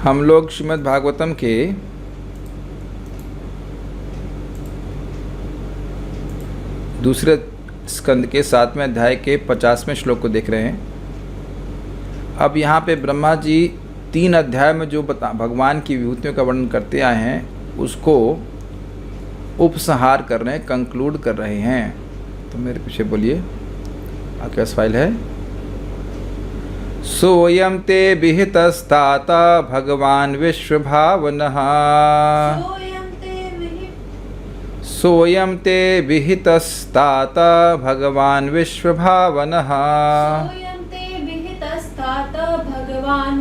हम लोग श्रीमद् भागवतम के दूसरे स्कंद के 7वें अध्याय के 50वें श्लोक को देख रहे हैं। अब यहाँ पे ब्रह्मा जी 3 अध्याय में जो भगवान की विभूतियों का वर्णन करते आए हैं उसको उपसंहार कर रहे हैं, कंक्लूड कर रहे हैं। तो मेरे पीछे बोलिए, आपके पास फाइल है। सोयम ते विहितस्तात भगवान विश्वभावनः, सोयम ते विहितस्तात भगवान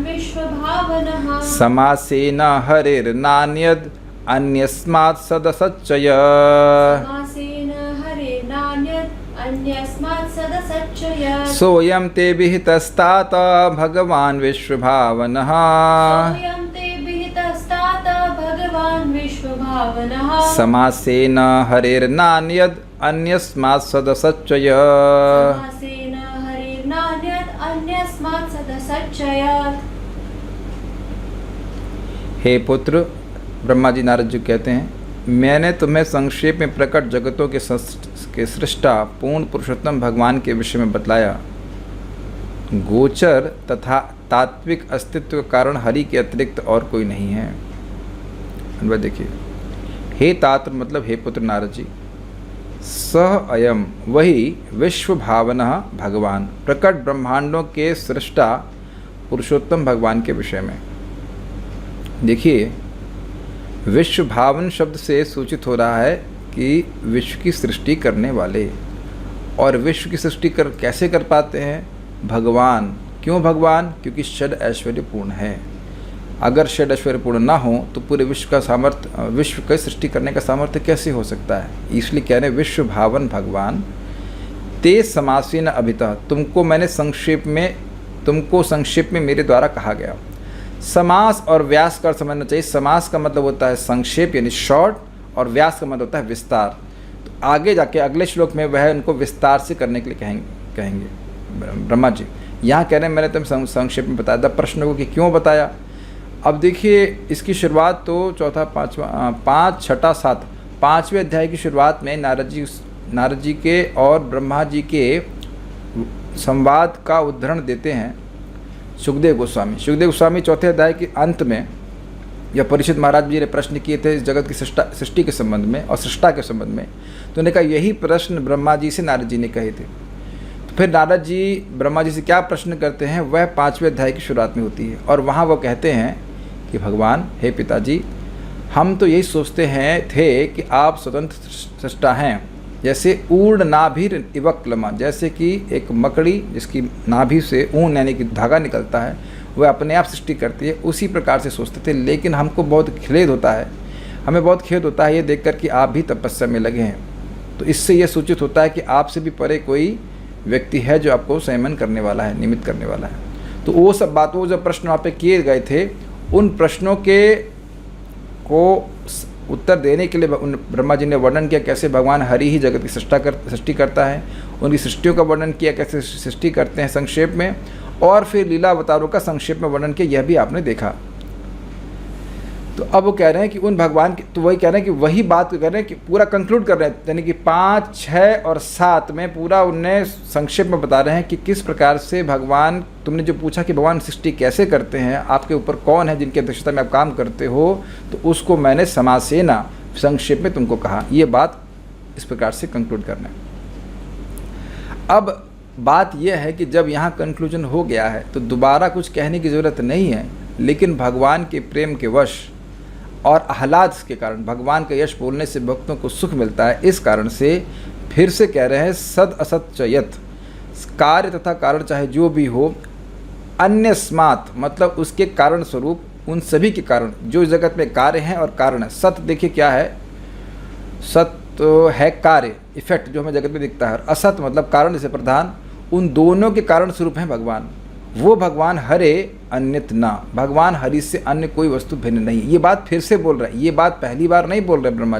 विश्वभावनः, समासेन हरिर्नान्यद् अन्यस्मात् सदसच्चय, सोयम ते विहितस्तात भगवान विश्वभावनः, समासेन हरिर्नान्यद् अन्यस्मात् सदसच्चय। हे पुत्र, ब्रह्मा जी नारद जी कहते हैं, मैंने तुम्हें संक्षेप में प्रकट जगतों के सृष्टा पूर्ण पुरुषोत्तम भगवान के विषय में बतलाया। गोचर तथा तात्विक अस्तित्व का कारण हरि के अतिरिक्त और कोई नहीं है। अनुवाद देखिए। हे तात मतलब हे पुत्र नारद जी, सह अयम वही विश्व भावना भगवान, प्रकट ब्रह्मांडों के सृष्टा पुरुषोत्तम भगवान के विषय में। देखिए, विश्व भावन शब्द से सूचित हो रहा है कि विश्व की सृष्टि करने वाले, और विश्व की सृष्टि कैसे कर पाते हैं? भगवान। क्यों भगवान? क्योंकि षड ऐश्वर्य पूर्ण है। अगर षड ऐश्वर्य पूर्ण ना हो तो पूरे विश्व का सामर्थ्य, विश्व की सृष्टि करने का सामर्थ्य कैसे हो सकता है? इसलिए कह रहे विश्व भावन भगवान। ते समासीन अभितः, तुमको संक्षेप में मेरे द्वारा कहा गया। समास और व्यास का समझना चाहिए। समास का मतलब होता है संक्षेप यानी शॉर्ट, और व्यास का मतलब होता है विस्तार। तो आगे जाके अगले श्लोक में वह उनको विस्तार से करने के लिए कहेंगे ब्रह्मा जी। यहाँ कह रहे हैं मैंने तुम संक्षेप में बताया था प्रश्न को कि क्यों बताया। अब देखिए, इसकी शुरुआत तो चौथा, पाँचवा, 5, 6, 7 5वें अध्याय की शुरुआत में नारद जी के और ब्रह्मा जी के संवाद का उद्धरण देते हैं सुखदेव गोस्वामी। चौथे अध्याय के अंत में जब परीक्षित महाराज जी ने प्रश्न किए थे इस जगत की सृष्टि के संबंध में और सृष्टा के संबंध में, तो उन्होंने कहा यही प्रश्न ब्रह्मा जी से नारद जी ने कहे थे। तो फिर नारद जी ब्रह्मा जी से क्या प्रश्न करते हैं वह 5वें अध्याय की शुरुआत में होती है, और वहाँ वो कहते हैं कि भगवान, हे पिताजी, हम तो यही सोचते थे कि आप स्वतंत्र सृष्टा हैं, जैसे ऊर्ण नाभिर इवक्लमा, जैसे कि एक मकड़ी जिसकी नाभि से ऊन यानी कि धागा निकलता है वह अपने आप सृष्टि करती है, उसी प्रकार से सोचते थे। लेकिन हमको बहुत खेद होता है, हमें बहुत खेद होता है ये देखकर कि आप भी तपस्या में लगे हैं। तो इससे यह सूचित होता है कि आपसे भी परे कोई व्यक्ति है जो आपको संयमन करने वाला है, निमित्त करने वाला है। तो वो सब बात, वो जो प्रश्न वहाँ पे किए गए थे, उन प्रश्नों को उत्तर देने के लिए ब्रह्मा जी ने वर्णन किया कैसे भगवान हरि ही जगत की सृष्टि करता है, उनकी सृष्टियों का वर्णन किया कैसे सृष्टि करते हैं संक्षेप में, और फिर लीला अवतारों का संक्षेप में वर्णन किया, यह भी आपने देखा। तो अब वो कह रहे हैं कि उन भगवान की, तो वही कह रहे हैं कि वही बात कह रहे हैं कि पूरा कंक्लूड कर रहे हैं, यानी कि 5, 6 और 7 में पूरा उन्हें संक्षेप में बता रहे हैं कि किस प्रकार से भगवान, तुमने जो पूछा कि भगवान सृष्टि कैसे करते हैं, आपके ऊपर कौन है जिनकी अध्यक्षता में आप काम करते हो, तो उसको मैंने समासेना संक्षेप में तुमको कहा। ये बात इस प्रकार से कंक्लूड करना है। अब बात यह है कि जब यहाँ कंक्लूजन हो गया है तो दोबारा कुछ कहने की ज़रूरत नहीं है, लेकिन भगवान के प्रेम के वश और आह्लाद के कारण, भगवान का यश बोलने से भक्तों को सुख मिलता है, इस कारण से फिर से कह रहे हैं सद असत चयत, कार्य तथा कारण चाहे जो भी हो, अन्य स्मात मतलब उसके कारण स्वरूप, उन सभी के कारण जो जगत में कार्य हैं और कारण है। सत देखिए क्या है, सत तो है कार्य, इफेक्ट जो हमें जगत में दिखता है, और असत मतलब कारण से प्रधान, उन दोनों के कारण स्वरूप हैं भगवान। वो भगवान हरे अन्यत ना, भगवान हरि से अन्य कोई वस्तु भिन्न नहीं। ये बात फिर से बोल रहे हैं, ये बात पहली बार नहीं बोल रहे ब्रह्मा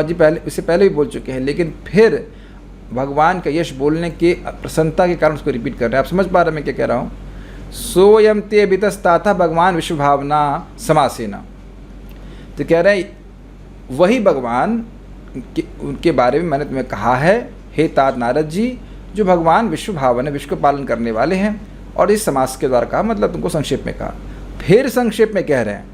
जी पहले, इससे पहले भी बोल चुके हैं, लेकिन फिर भगवान का यश बोलने के प्रसन्नता के कारण उसको रिपीट कर रहे हैं। आप समझ पा रहे हैं मैं क्या कह रहा हूँ? सोयम ते वितस्ताथा भगवान विश्व भावना समासेना। तो कह रहे हैं वही भगवान उनके बारे में मैंने तुम्हें कहा है हे तात नारद जी, जो भगवान विश्व भावन है, विश्व का पालन करने वाले हैं। और इस समास के द्वारा कहा, मतलब तुमको संक्षेप में कहा। फिर संक्षेप में कह रहे हैं,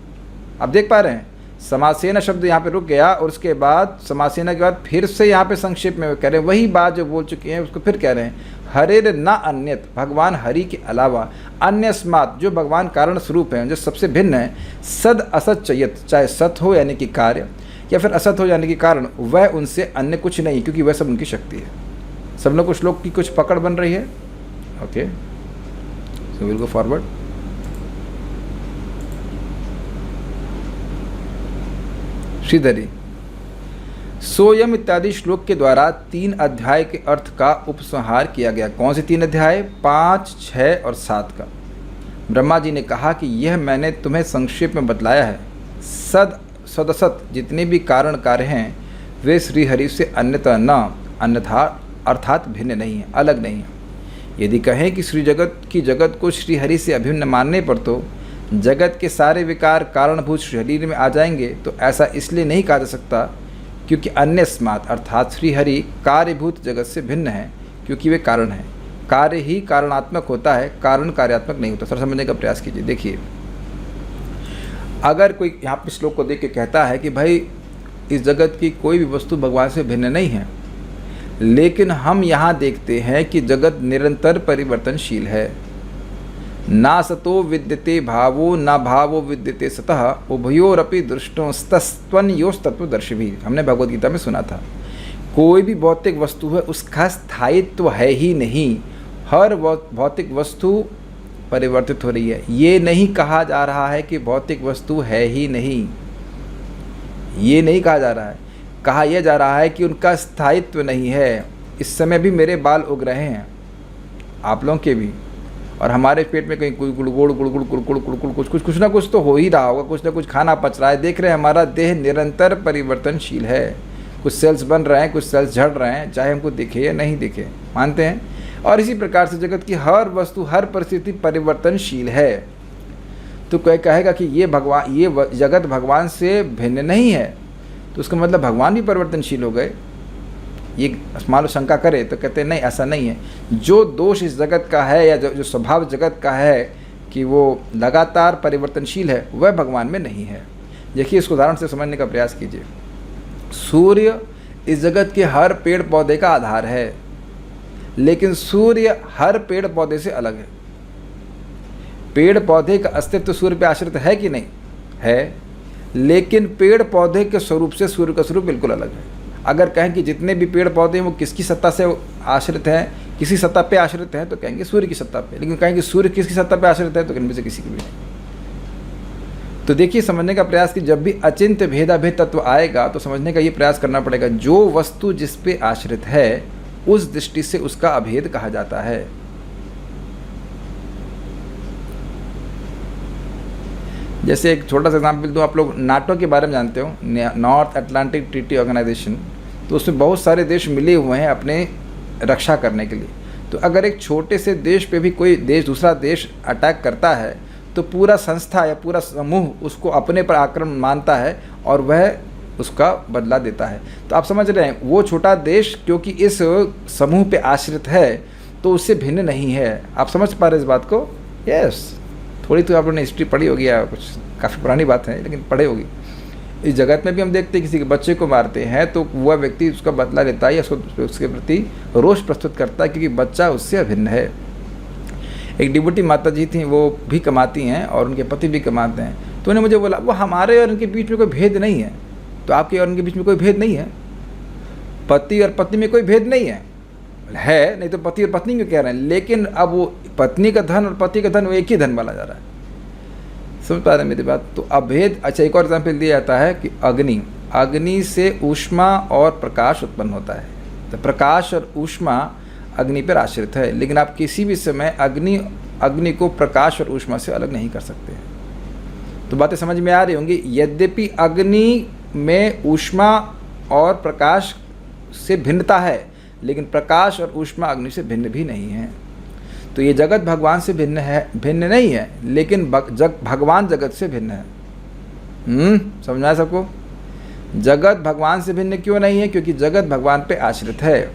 आप देख पा रहे हैं समासेना शब्द यहाँ पे रुक गया और उसके बाद समासेना के बाद फिर से यहाँ पे संक्षेप में कह रहे हैं वही बात जो बोल चुके हैं उसको फिर कह रहे हैं। हरेर न अन्यत, भगवान हरि के अलावा अन्य स्मात, जो भगवान कारण स्वरूप हैं, जो सबसे भिन्न है, सद असत चयत, चाहे सत हो यानी कि कार्य या फिर असत हो यानी कि कारण, वह उनसे अन्य कुछ नहीं, क्योंकि वह सब उनकी शक्ति है। सब लोग कुछ श्लोक की कुछ पकड़ बन रही है। Okay, so will go forward. Shridhari, सोयम इत्यादि श्लोक के द्वारा 3 अध्याय के अर्थ का उपसंहार किया गया। कौन से 3 अध्याय? 5, 6 और 7 का। ब्रह्मा जी ने कहा कि यह मैंने तुम्हें संक्षेप में बतलाया है। सदसत जितने भी कारण कार्य हैं वे श्रीहरि से अन्यथा न अन्यथा अर्थात भिन्न नहीं है, अलग नहीं है। यदि कहें कि जगत को श्रीहरि से अभिन्न मानने पर तो जगत के सारे विकार कारणभूत श्रीहरि में आ जाएंगे, तो ऐसा इसलिए नहीं कहा जा सकता क्योंकि अन्य स्मात अर्थात श्रीहरि कार्यभूत जगत से भिन्न है, क्योंकि वे कारण हैं। कार्य ही कारणात्मक होता है, कारण कार्यात्मक नहीं होता। सर समझने का प्रयास कीजिए। देखिए, अगर कोई यहाँ पे श्लोक को देख के कहता है कि भाई इस जगत की कोई भी वस्तु भगवान से भिन्न नहीं है, लेकिन हम यहाँ देखते हैं कि जगत निरंतर परिवर्तनशील है। ना सतो विद्यते भावो ना भावो विद्यते सतः उभयोरपि दृष्टोस्तस्त्वन्योस तत्वदर्शी भी, हमने भगवद गीता में सुना था। कोई भी भौतिक वस्तु है उसका स्थायित्व है ही नहीं, हर भौतिक वस्तु परिवर्तित हो रही है। ये नहीं कहा जा रहा है कि भौतिक वस्तु है ही नहीं, ये नहीं कहा जा रहा है। कहा यह जा रहा है कि उनका स्थायित्व नहीं है। इस समय भी मेरे बाल उग रहे हैं, आप लोगों के भी, और हमारे पेट में कहीं गुड़गुड़ गुड़गुड़ गुड़गुड़ गुड़गुड़ कुछ ना कुछ तो हो ही रहा होगा, कुछ ना कुछ खाना पच रहा है। देख रहे हैं हमारा देह निरंतर परिवर्तनशील है, कुछ सेल्स बन रहे हैं, कुछ सेल्स झड़ रहे हैं, चाहे हमको दिखे या नहीं दिखे, मानते हैं। और इसी प्रकार से जगत की हर वस्तु हर परिस्थिति परिवर्तनशील है। तो कोई कहेगा कि ये जगत भगवान से भिन्न नहीं है, तो उसका मतलब भगवान भी परिवर्तनशील हो गए। ये मान लो शंका करे तो कहते हैं नहीं, ऐसा नहीं है। जो दोष इस जगत का है या जो स्वभाव जगत का है कि वो लगातार परिवर्तनशील है, वह भगवान में नहीं है। देखिए, इसको उदाहरण से समझने का प्रयास कीजिए। सूर्य इस जगत के हर पेड़ पौधे का आधार है, लेकिन सूर्य हर पेड़ पौधे से अलग है। पेड़ पौधे का अस्तित्व सूर्य पर आश्रित है कि नहीं? है, लेकिन पेड़ पौधे के स्वरूप से सूर्य का स्वरूप बिल्कुल अलग है। अगर कहें कि जितने भी पेड़ पौधे हैं वो किसकी सत्ता से आश्रित हैं, किसी सत्ता पे आश्रित हैं, तो कहेंगे सूर्य की सत्ता पे। लेकिन कहेंगे सूर्य किसकी सत्ता पे आश्रित है, तो इनमें से किसी की भी नहीं। तो देखिए, समझने का प्रयास कि जब भी अचिंत्य भेदाभेद तत्व आएगा तो समझने का ये प्रयास करना पड़ेगा, जो वस्तु जिस पे आश्रित है उस दृष्टि से उसका अभेद कहा जाता है। जैसे एक छोटा सा एग्जाम्पल दूँ, आप लोग नाटो के बारे में जानते हो, नॉर्थ अटलांटिक ट्रीटी ऑर्गेनाइजेशन। तो उसमें बहुत सारे देश मिले हुए हैं अपने रक्षा करने के लिए। तो अगर एक छोटे से देश पे भी कोई देश दूसरा देश अटैक करता है तो पूरा संस्था या पूरा समूह उसको अपने पर आक्रमण मानता है और वह उसका बदला देता है। तो आप समझ रहे हैं, वो छोटा देश क्योंकि इस समूह पे आश्रित है तो उससे भिन्न नहीं है। आप समझ पा रहे हैं इस बात को? यस, थोड़ी तो आप लोगों ने हिस्ट्री पढ़ी होगी या कुछ, काफ़ी पुरानी बात है लेकिन पढ़े होगी। इस जगत में भी हम देखते हैं किसी के बच्चे को मारते हैं तो वह व्यक्ति उसका बदला लेता है या उसके प्रति रोष प्रस्तुत करता है क्योंकि बच्चा उससे अभिन्न है। एक डिबूटी माता जी थी, वो भी कमाती हैं और उनके पति भी कमाते हैं। तो उन्होंने मुझे बोला वो हमारे और उनके बीच में कोई भेद नहीं है। तो आपके और उनके बीच में कोई भेद नहीं है? पति और पत्नी में कोई भेद नहीं है, नहीं तो पति और पत्नी क्यों कह रहे हैं? लेकिन अब वो पत्नी का धन और पति का धन वो एक ही धन माना जा रहा है। समझ पा रहे हैं मेरी बात? तो अभेद। अच्छा, एक और एग्जाम्पल दिया जाता है कि अग्नि से ऊष्मा और प्रकाश उत्पन्न होता है। तो प्रकाश और ऊष्मा अग्नि पर आश्रित है, लेकिन आप किसी भी समय अग्नि को प्रकाश और ऊष्मा से अलग नहीं कर सकते। तो बातें समझ में आ रही होंगी। यद्यपि अग्नि में ऊष्मा और प्रकाश से भिन्नता है, लेकिन प्रकाश और ऊष्मा अग्नि से भिन्न भी नहीं है। तो ये जगत भगवान से भिन्न है, भिन्न नहीं है, लेकिन भगवान जगत से भिन्न है। समझ में आया सबको? जगत भगवान से भिन्न क्यों नहीं है? क्योंकि जगत भगवान पे आश्रित है।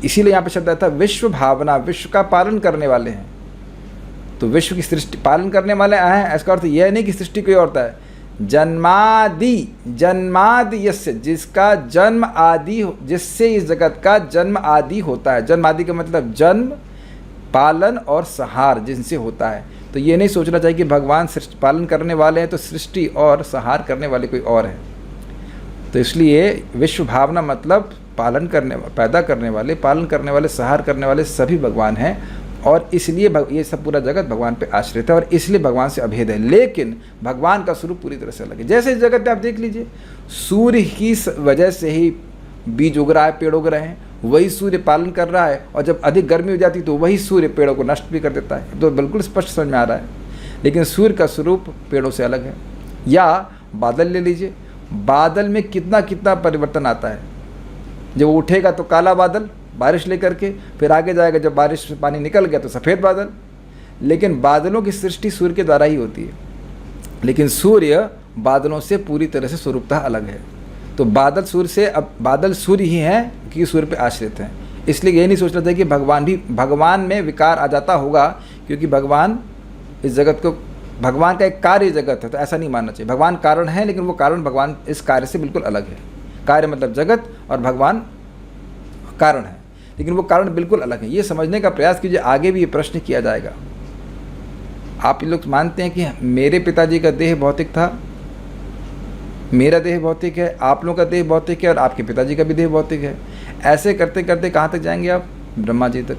इसीलिए यहाँ पे शब्द आता है विश्व भावना, विश्व का पालन करने वाले हैं। तो विश्व की सृष्टि पालन करने वाले हैं, इसका अर्थ यह नहीं कि सृष्टि कोई और है। जन्मादि यस्य, जिसका जन्म आदि, जिससे इस जगत का जन्म आदि होता है। जन्म आदि का मतलब जन्म, पालन और संहार जिनसे होता है। तो ये नहीं सोचना चाहिए कि भगवान सृष्टि पालन करने वाले हैं तो सृष्टि और संहार करने वाले कोई और है। तो इसलिए विश्व भावना मतलब पालन करने, पैदा करने वाले, पालन करने वाले, संहार करने वाले सभी भगवान हैं। और इसलिए ये सब पूरा जगत भगवान पे आश्रित है और इसलिए भगवान से अभेद है। लेकिन भगवान का स्वरूप पूरी तरह से अलग है। जैसे इस जगत में आप देख लीजिए, सूर्य की वजह से ही बीज उग रहा है, पेड़ उग रहे हैं, वही सूर्य पालन कर रहा है। और जब अधिक गर्मी हो जाती है तो वही सूर्य पेड़ों को नष्ट भी कर देता है। तो बिल्कुल स्पष्ट समझ में आ रहा है। लेकिन सूर्य का स्वरूप पेड़ों से अलग है। या बादल ले लीजिए, बादल में कितना कितना परिवर्तन आता है। जब उठेगा तो काला बादल बारिश लेकर के, फिर आगे जाएगा, जब बारिश से पानी निकल गया तो सफ़ेद बादल। लेकिन बादलों की सृष्टि सूर्य के द्वारा ही होती है। लेकिन सूर्य बादलों से पूरी तरह से स्वरूपतः अलग है। तो बादल सूर्य से, अब बादल सूर्य ही हैं क्योंकि सूर्य पे आश्रित हैं। इसलिए ये नहीं सोचना चाहिए कि भगवान में विकार आ जाता होगा, क्योंकि भगवान इस जगत को, भगवान का एक कार्य जगत है, तो ऐसा नहीं मानना चाहिए। भगवान कारण है, लेकिन वो कारण भगवान इस कार्य से बिल्कुल अलग है। कार्य मतलब जगत और भगवान कारण है, लेकिन वो कारण बिल्कुल अलग है। ये समझने का प्रयास कीजिए, आगे भी ये प्रश्न किया जाएगा। आप लोग मानते हैं कि मेरे पिताजी का देह भौतिक था, मेरा देह भौतिक है, आप लोगों का देह भौतिक है और आपके पिताजी का भी देह भौतिक है। ऐसे करते करते कहाँ तक जाएंगे आप? ब्रह्मा जी तक।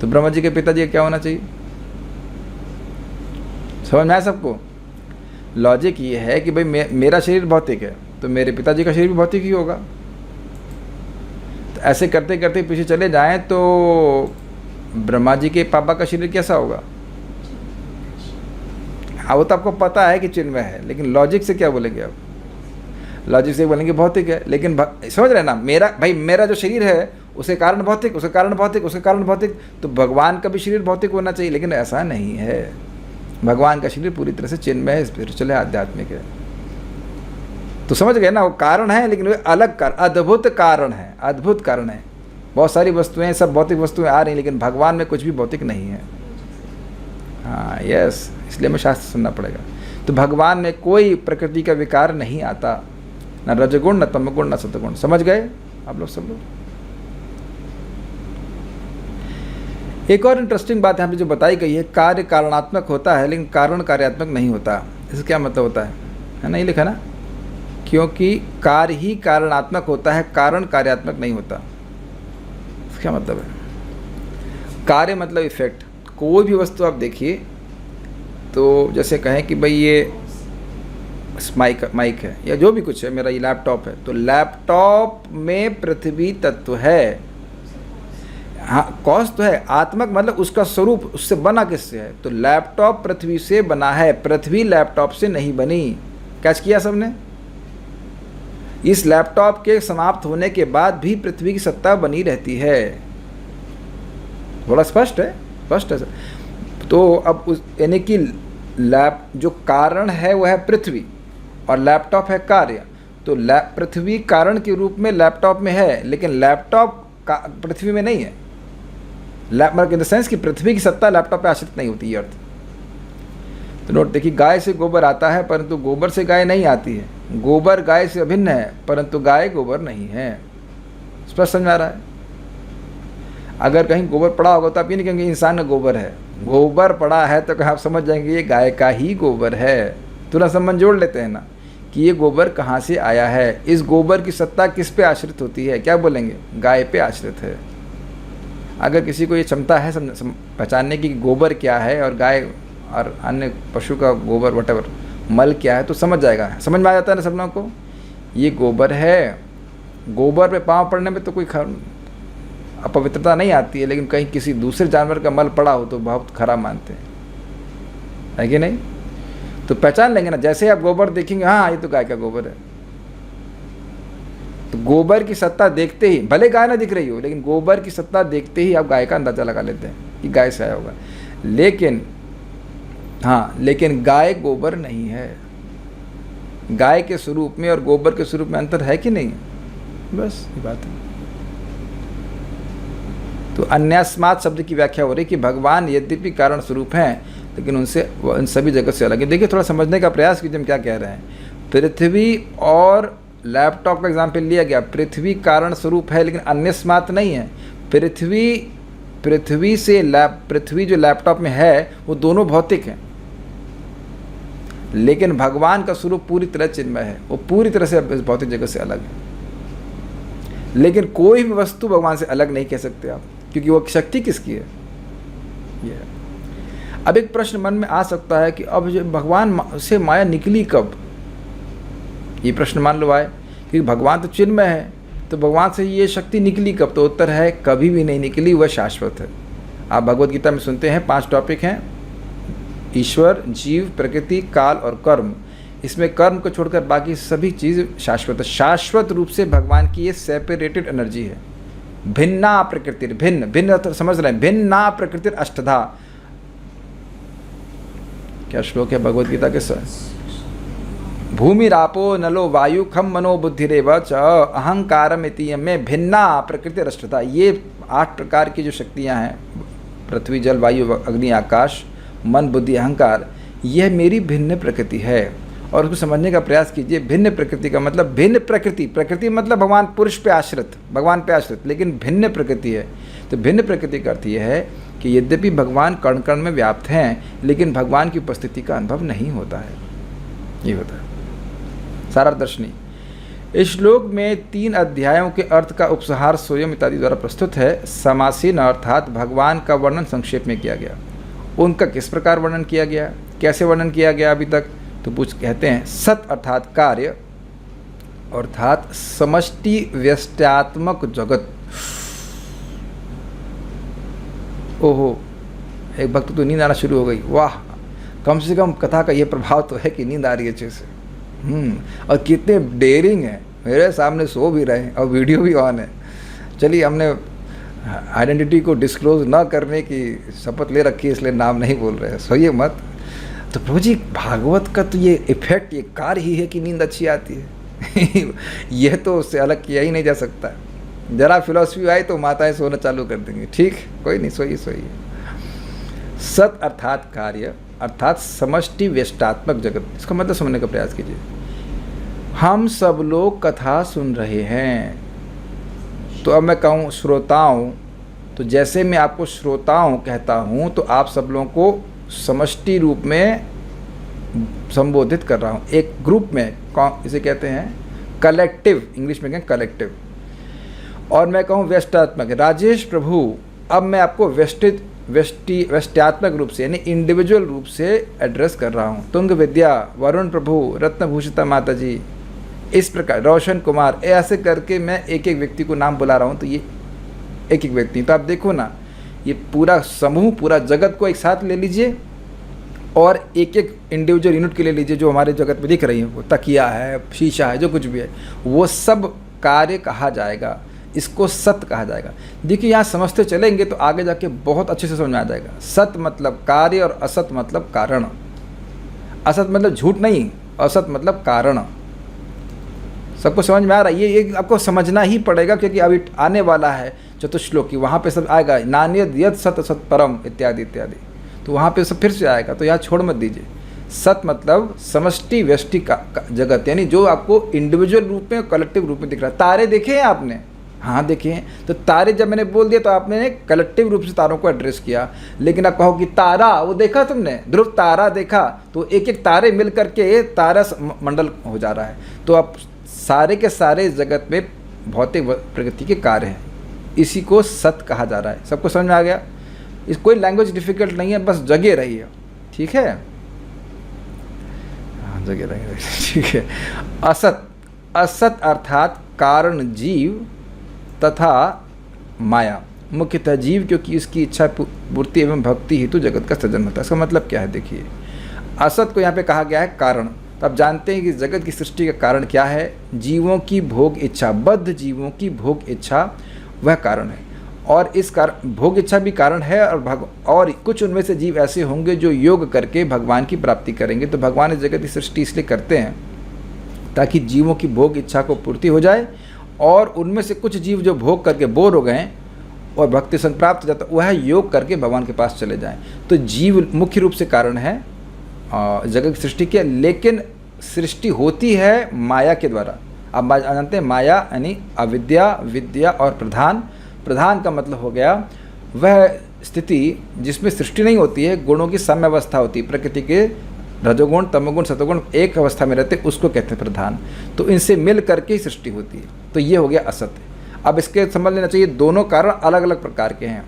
तो ब्रह्मा जी के पिताजी का क्या होना चाहिए? समझ में आया सबको? लॉजिक ये है कि भाई मेरा शरीर भौतिक है तो मेरे पिताजी का शरीर भी भौतिक ही होगा। तो ऐसे करते करते पीछे चले जाएं तो ब्रह्मा जी के पापा का शरीर कैसा होगा? हाँ, वो तो आपको पता है कि चिन्मय है, लेकिन लॉजिक से क्या बोलेंगे आप? लॉजिक से बोलेंगे भौतिक है। लेकिन समझ रहे ना, मेरा जो शरीर है उसके कारण भौतिक, उसके कारण भौतिक, उसके कारण भौतिक। तो भगवान का भी शरीर भौतिक होना चाहिए, लेकिन ऐसा नहीं है। भगवान का शरीर पूरी तरह से चिन्मय है, स्पिरिचुअल है, आध्यात्मिक है। तो समझ गए ना, वो कारण है, लेकिन वे अलग कारण, अद्भुत कारण है, अद्भुत कारण है। बहुत सारी वस्तुएं, सब भौतिक वस्तुएं आ रही, लेकिन भगवान में कुछ भी भौतिक नहीं है। हाँ, यस, इसलिए हमें शास्त्र सुनना पड़ेगा। तो भगवान में कोई प्रकृति का विकार नहीं आता, न रजगुण, न तमगुण, न सतगुण। समझ गए आप लोग, सब लोग? एक और इंटरेस्टिंग बात यहाँ पे जो बताई गई है, कार्य कारणात्मक होता है लेकिन कारण कार्यात्मक नहीं होता। इसका क्या मतलब होता है ना? ये लिखा ना, क्योंकि कार्य ही कारणात्मक होता है, कारण कार्यात्मक नहीं होता। इसका क्या मतलब है? कार्य मतलब इफेक्ट। कोई भी वस्तु आप देखिए, तो जैसे कहें कि भाई ये माइक है या जो भी कुछ है, मेरा ये लैपटॉप है, तो लैपटॉप में पृथ्वी तत्व है। हाँ, कॉज तो है, आत्मक मतलब उसका स्वरूप, उससे बना किससे है? तो लैपटॉप पृथ्वी से बना है, पृथ्वी लैपटॉप से नहीं बनी। कैच किया सबने? इस लैपटॉप के समाप्त होने के बाद भी पृथ्वी की सत्ता बनी रहती है। थोड़ा स्पष्ट है? स्पष्ट है सर। तो अब उस यानी कि जो कारण है वो है पृथ्वी और लैपटॉप है कार्य। तो पृथ्वी कारण के रूप में लैपटॉप में है, लेकिन लैपटॉप पृथ्वी में नहीं है। मतलब इन द सेंस कि पृथ्वी की सत्ता लैपटॉप पे आश्रित नहीं होती, ये अर्थ। तो नोट देखिए, गाय से गोबर आता है परंतु गोबर से गाय नहीं आती है। गोबर गाय से अभिन्न है परंतु गाय गोबर नहीं है। स्पष्ट समझ आ रहा है? अगर कहीं गोबर पड़ा होगा तो आप ये नहीं कहेंगे इंसान का गोबर है। गोबर पड़ा है तो आप समझ जाएंगे ये गाय का ही गोबर है। तुरंत संबंध जोड़ लेते हैं ना कि ये गोबर कहाँ से आया है। इस गोबर की सत्ता किस पे आश्रित होती है? क्या बोलेंगे? गाय पे आश्रित है। अगर किसी को ये क्षमता है पहचानने की गोबर क्या है और गाय और अन्य पशु का गोबर वटेवर मल क्या है, तो समझ जाएगा। समझ में आ जाता है ना सब लोगों को? ये गोबर है। गोबर पे पाँव पड़ने में तो कोई अपवित्रता नहीं आती है, लेकिन कहीं किसी दूसरे जानवर का मल पड़ा हो तो बहुत खराब मानते हैं, है कि नहीं? तो पहचान लेंगे ना, जैसे आप गोबर देखेंगे, हाँ ये तो गाय का गोबर है। तो गोबर की सत्ता देखते ही, भले गाय ना दिख रही हो, लेकिन गोबर की सत्ता देखते ही आप गाय का अंदाजा लगा लेते हैं। कि गाय से आया होगा। लेकिन हाँ, लेकिन गाय गोबर नहीं है। गाय के स्वरूप में और गोबर के स्वरूप में अंतर है कि नहीं? बस ये बात है। तो अन्यस्मात् शब्द की व्याख्या हो रही कि भगवान यद्यपि कारण स्वरूप हैं लेकिन उनसे उन सभी जगत से अलग है। देखिए, थोड़ा समझने का प्रयास कीजिए हम क्या कह रहे हैं। पृथ्वी और लैपटॉप का एग्जाम्पल लिया गया। पृथ्वी कारण स्वरूप है लेकिन अन्यस्मात् नहीं है। पृथ्वी जो लैपटॉप में है वो दोनों भौतिक हैं, लेकिन भगवान का स्वरूप पूरी तरह चिन्मय है, वो पूरी तरह से इस भौतिक जगत से अलग है। लेकिन कोई भी वस्तु भगवान से अलग नहीं कह सकते आप, क्योंकि वो शक्ति किसकी है? ये है। अब एक प्रश्न मन में आ सकता है कि अब जो भगवान से माया निकली कब? ये प्रश्न मान लो आए, क्योंकि भगवान तो चिन्मय है, तो भगवान से ये शक्ति निकली कब? तो उत्तर है कभी भी नहीं निकली, वह शाश्वत है। आप भगवद गीता में सुनते हैं 5 टॉपिक हैं, ईश्वर, जीव, प्रकृति, काल और कर्म। इसमें कर्म को छोड़कर बाकी सभी चीज़ शाश्वत है। शाश्वत रूप से भगवान की ये सेपरेटेड एनर्जी है। भिन्ना प्रकृति, भिन्न तो समझ रहे हैं, भिन्ना प्रकृति अष्टधा। क्या श्लोक है भगवद गीता के सर? भूमिरापो नलो वायु खम मनो बुद्धिरेव च अहंकारमिति में भिन्ना प्रकृति अष्टधा। ये 8 प्रकार की जो शक्तियाँ हैं, पृथ्वी, जल, वायु, अग्नि, आकाश, मन, बुद्धि, अहंकार, यह मेरी भिन्न प्रकृति है। और उसको समझने का प्रयास कीजिए। भिन्न प्रकृति का मतलब भिन्न प्रकृति, प्रकृति मतलब भगवान पुरुष पे आश्रित, भगवान पे आश्रित, लेकिन भिन्न प्रकृति है। तो भिन्न प्रकृति का अर्थ यह है कि यद्यपि भगवान कण कण में व्याप्त हैं, लेकिन भगवान की उपस्थिति का अनुभव नहीं होता है। ये होता है सारा दर्शनी। इस श्लोक में 3 अध्यायों के अर्थ का उपसंहार स्वयं इत्यादि द्वारा प्रस्तुत है। समासीन अर्थात भगवान का वर्णन संक्षेप में किया गया। उनका किस प्रकार वर्णन किया गया, कैसे वर्णन किया गया अभी तक? तो कहते हैं सत अर्थात कार्य, अर्थात समष्टि व्यष्ट्यात्मक जगत। ओहो, एक भक्त तो नींद आना शुरू हो गई। वाह, कम से कम कथा का ये प्रभाव तो है कि नींद आ रही है अच्छे से। और कितने डेयरिंग है, मेरे सामने सो भी रहे और वीडियो भी ऑन है। चलिए, हमने आइडेंटिटी को डिस्क्लोज ना करने की शपथ ले रखी है, इसलिए नाम नहीं बोल रहे हैं, सोइए मत। तो प्रभु जी, भागवत का तो ये इफेक्ट, ये कार्य ही है कि नींद अच्छी आती है। यह तो उससे अलग किया ही नहीं जा सकता। जरा फिलॉसफी आई तो माताएं सोना चालू कर देंगी। ठीक, कोई नहीं, सोइए। सत अर्थात कार्य, अर्थात समष्टि व्यष्टात्मक जगत। इसका मतलब समझने का प्रयास कीजिए। हम सब लोग कथा सुन रहे हैं, तो अब मैं कहूँ श्रोताओं, तो जैसे मैं आपको श्रोताओं कहता हूँ, तो आप सब लोगों को समष्टि रूप में संबोधित कर रहा हूँ, एक ग्रुप में। इसे कहते हैं कलेक्टिव, इंग्लिश में कहें कलेक्टिव। और मैं कहूँ व्यष्टात्मक, राजेश प्रभु, अब मैं आपको व्यष्ट्यात्मक रूप से यानी इंडिविजुअल रूप से एड्रेस कर रहा हूँ। तुंग विद्या, वरुण प्रभु, रत्नभूषिता माता जी, इस प्रकार रोशन कुमार, ऐसे करके मैं एक एक व्यक्ति को नाम बुला रहा हूँ। तो ये एक एक व्यक्ति, तो आप देखो ना, ये पूरा समूह, पूरा जगत को एक साथ ले लीजिए और एक एक इंडिविजुअल यूनिट के ले लीजिए जो हमारे जगत में दिख रही है। वो तकिया है, शीशा है, जो कुछ भी है, वो सब कार्य कहा जाएगा, इसको सत कहा जाएगा। देखिए, यहाँ समझते चलेंगे तो आगे जाके बहुत अच्छे से समझ में आ जाएगा। सत मतलब कार्य और असत मतलब कारण। असत मतलब झूठ नहीं, असत मतलब कारण। सबको समझ में आ रहा है? ये आपको समझना ही पड़ेगा, क्योंकि अभी आने वाला है चतुश्लोकी, वहाँ पे सब आएगा, नान्यद यद सत सत परम इत्यादि इत्यादि, तो वहाँ पे सब फिर से आएगा। तो यहाँ छोड़ मत दीजिए। सत मतलब समष्टि व्यष्टि का जगत, यानी जो आपको इंडिविजुअल रूप में, कलेक्टिव रूप में दिख रहा है। तारे देखे हैं आपने? हाँ, देखे हैं। तो तारे जब मैंने बोल दिया तो आपने कलेक्टिव रूप से तारों को एड्रेस किया। लेकिन आप कहो कि तारा, वो देखा तुमने, ध्रुव तारा देखा, तो एक एक तारे मिल करके तारा मंडल हो जा रहा है। तो अब सारे के सारे जगत में भौतिक प्रकृति के कार्य हैं, इसी को सत कहा जा रहा है। सबको समझ में आ गया? इस कोई लैंग्वेज डिफिकल्ट नहीं है, बस जगे रहिए। ठीक है, हाँ, जगे रहिए। ठीक है। असत, असत अर्थात कारण जीव तथा माया, मुख्यतः जीव, क्योंकि इसकी इच्छा पूर्ति एवं भक्ति हेतु जगत का सृजन होता है। इसका मतलब क्या है? देखिए, असत को यहाँ पे कहा गया है कारण। तो आप जानते हैं कि जगत की सृष्टि का कारण क्या है? जीवों की भोग इच्छा, बद्ध जीवों की भोग इच्छा, वह कारण है। और इस कारण भोग इच्छा भी कारण है, और कुछ उनमें से जीव ऐसे होंगे जो योग करके भगवान की प्राप्ति करेंगे। तो भगवान इस जगत की सृष्टि इसलिए करते हैं ताकि जीवों की भोग इच्छा को पूर्ति हो जाए, और उनमें से कुछ जीव जो भोग करके बोर हो गए और भक्ति संग प्राप्त हो जाता है, वह योग करके भगवान के पास चले जाएं। तो जीव मुख्य रूप से कारण है जगत की सृष्टि के, लेकिन सृष्टि होती है माया के द्वारा। अब जानते हैं माया यानी अविद्या, विद्या और प्रधान। प्रधान का मतलब हो गया वह स्थिति जिसमें सृष्टि नहीं होती है, गुणों की साम्यावस्था होती है, प्रकृति के रजोगुण तमोगुण सतोगुण एक अवस्था में रहते, उसको कहते हैं प्रधान। तो इनसे मिल करके ही सृष्टि होती है। तो ये हो गया असत्य। अब इसके समझ लेना चाहिए दोनों कारण अलग अलग प्रकार के हैं।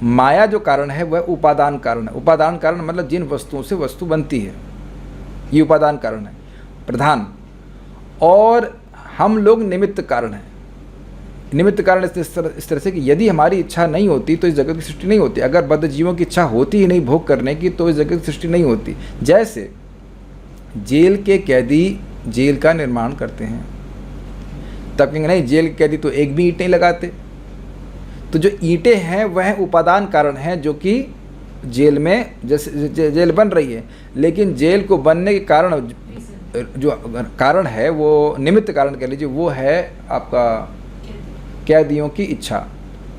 माया जो कारण है वह उपादान कारण है। उपादान कारण मतलब जिन वस्तुओं से वस्तु बनती है, ये उपादान कारण है प्रधान। और हम लोग निमित्त कारण हैं। निमित्त कारण इस तरह से कि यदि हमारी इच्छा नहीं होती तो इस जगत की सृष्टि नहीं होती। अगर बद्ध जीवों की इच्छा होती ही नहीं भोग करने की तो इस जगत की सृष्टि नहीं होती। जैसे जेल के कैदी जेल का निर्माण करते हैं, तब कहेंगे नहीं जेल के कैदी तो एक भी ईंट नहीं लगाते। तो जो ईंटें हैं वह उपादान कारण हैं जो कि जेल में जैसे जेल बन रही है, लेकिन जेल को बनने के कारण जो कारण है वो निमित्त कारण कह लीजिए, वो है आपका कैदियों की इच्छा।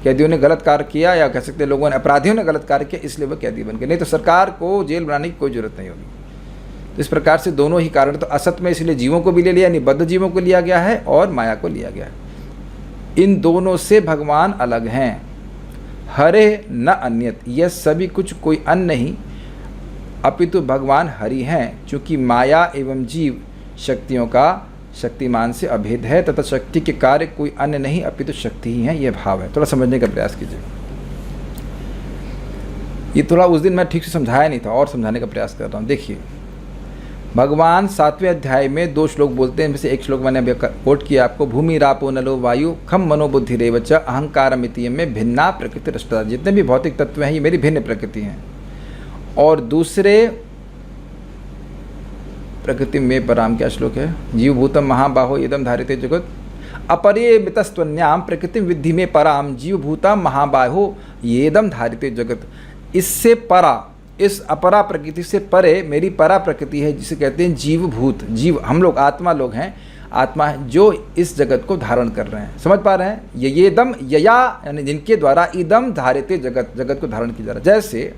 कैदियों ने गलत कार्य किया, या कह सकते हैं लोगों ने, अपराधियों ने गलत कार्य किया, इसलिए वह कैदी बन गए, नहीं तो सरकार को जेल बनाने की कोई जरूरत नहीं होगी। तो इस प्रकार से दोनों ही कारण, तो असत में इसलिए जीवों को भी ले लिया, यानी बद्ध जीवों को लिया गया है और माया को लिया गया है। इन दोनों से भगवान अलग हैं। हरे न अन्यत, यह सभी कुछ कोई अन्य नहीं अपितु भगवान हरि हैं, क्योंकि माया एवं जीव शक्तियों का शक्तिमान से अभेद है तथा शक्ति के कार्य कोई अन्य नहीं अपितु शक्ति ही है। यह भाव है। थोड़ा समझने का प्रयास कीजिए। ये थोड़ा उस दिन मैं ठीक से समझाया नहीं था और समझाने का प्रयास कर रहा हूँ। देखिए भगवान 7वें अध्याय में 2 श्लोक बोलते हैं, जैसे एक श्लोक मैंने अभी कोट किया आपको, भूमि रापो नलो वायु खम मनोबुद्धि रेवच अहंकार मितीय में भिन्ना प्रकृति रष्टा। जितने भी भौतिक तत्व हैं ये मेरी भिन्न प्रकृति हैं। और दूसरे प्रकृति में पराम क्या श्लोक है, जीवभूतम महाबाहो इदम धारिते जगत अपरिमितस्त्वन्याम प्रकृति विद्धि में पराम जीवभूतम महाबाहो येदम धारिते जगत। इससे परा, इस अपरा प्रकृति से परे मेरी परा प्रकृति है, जिसे कहते हैं जीवभूत। जीव हम लोग आत्मा लोग हैं, आत्मा है जो इस जगत को धारण कर रहे हैं। समझ पा रहे हैं? ये दम यया यानी जिनके द्वारा इदम धारिते जगत, जगत को धारण किया जा रहा है। जैसे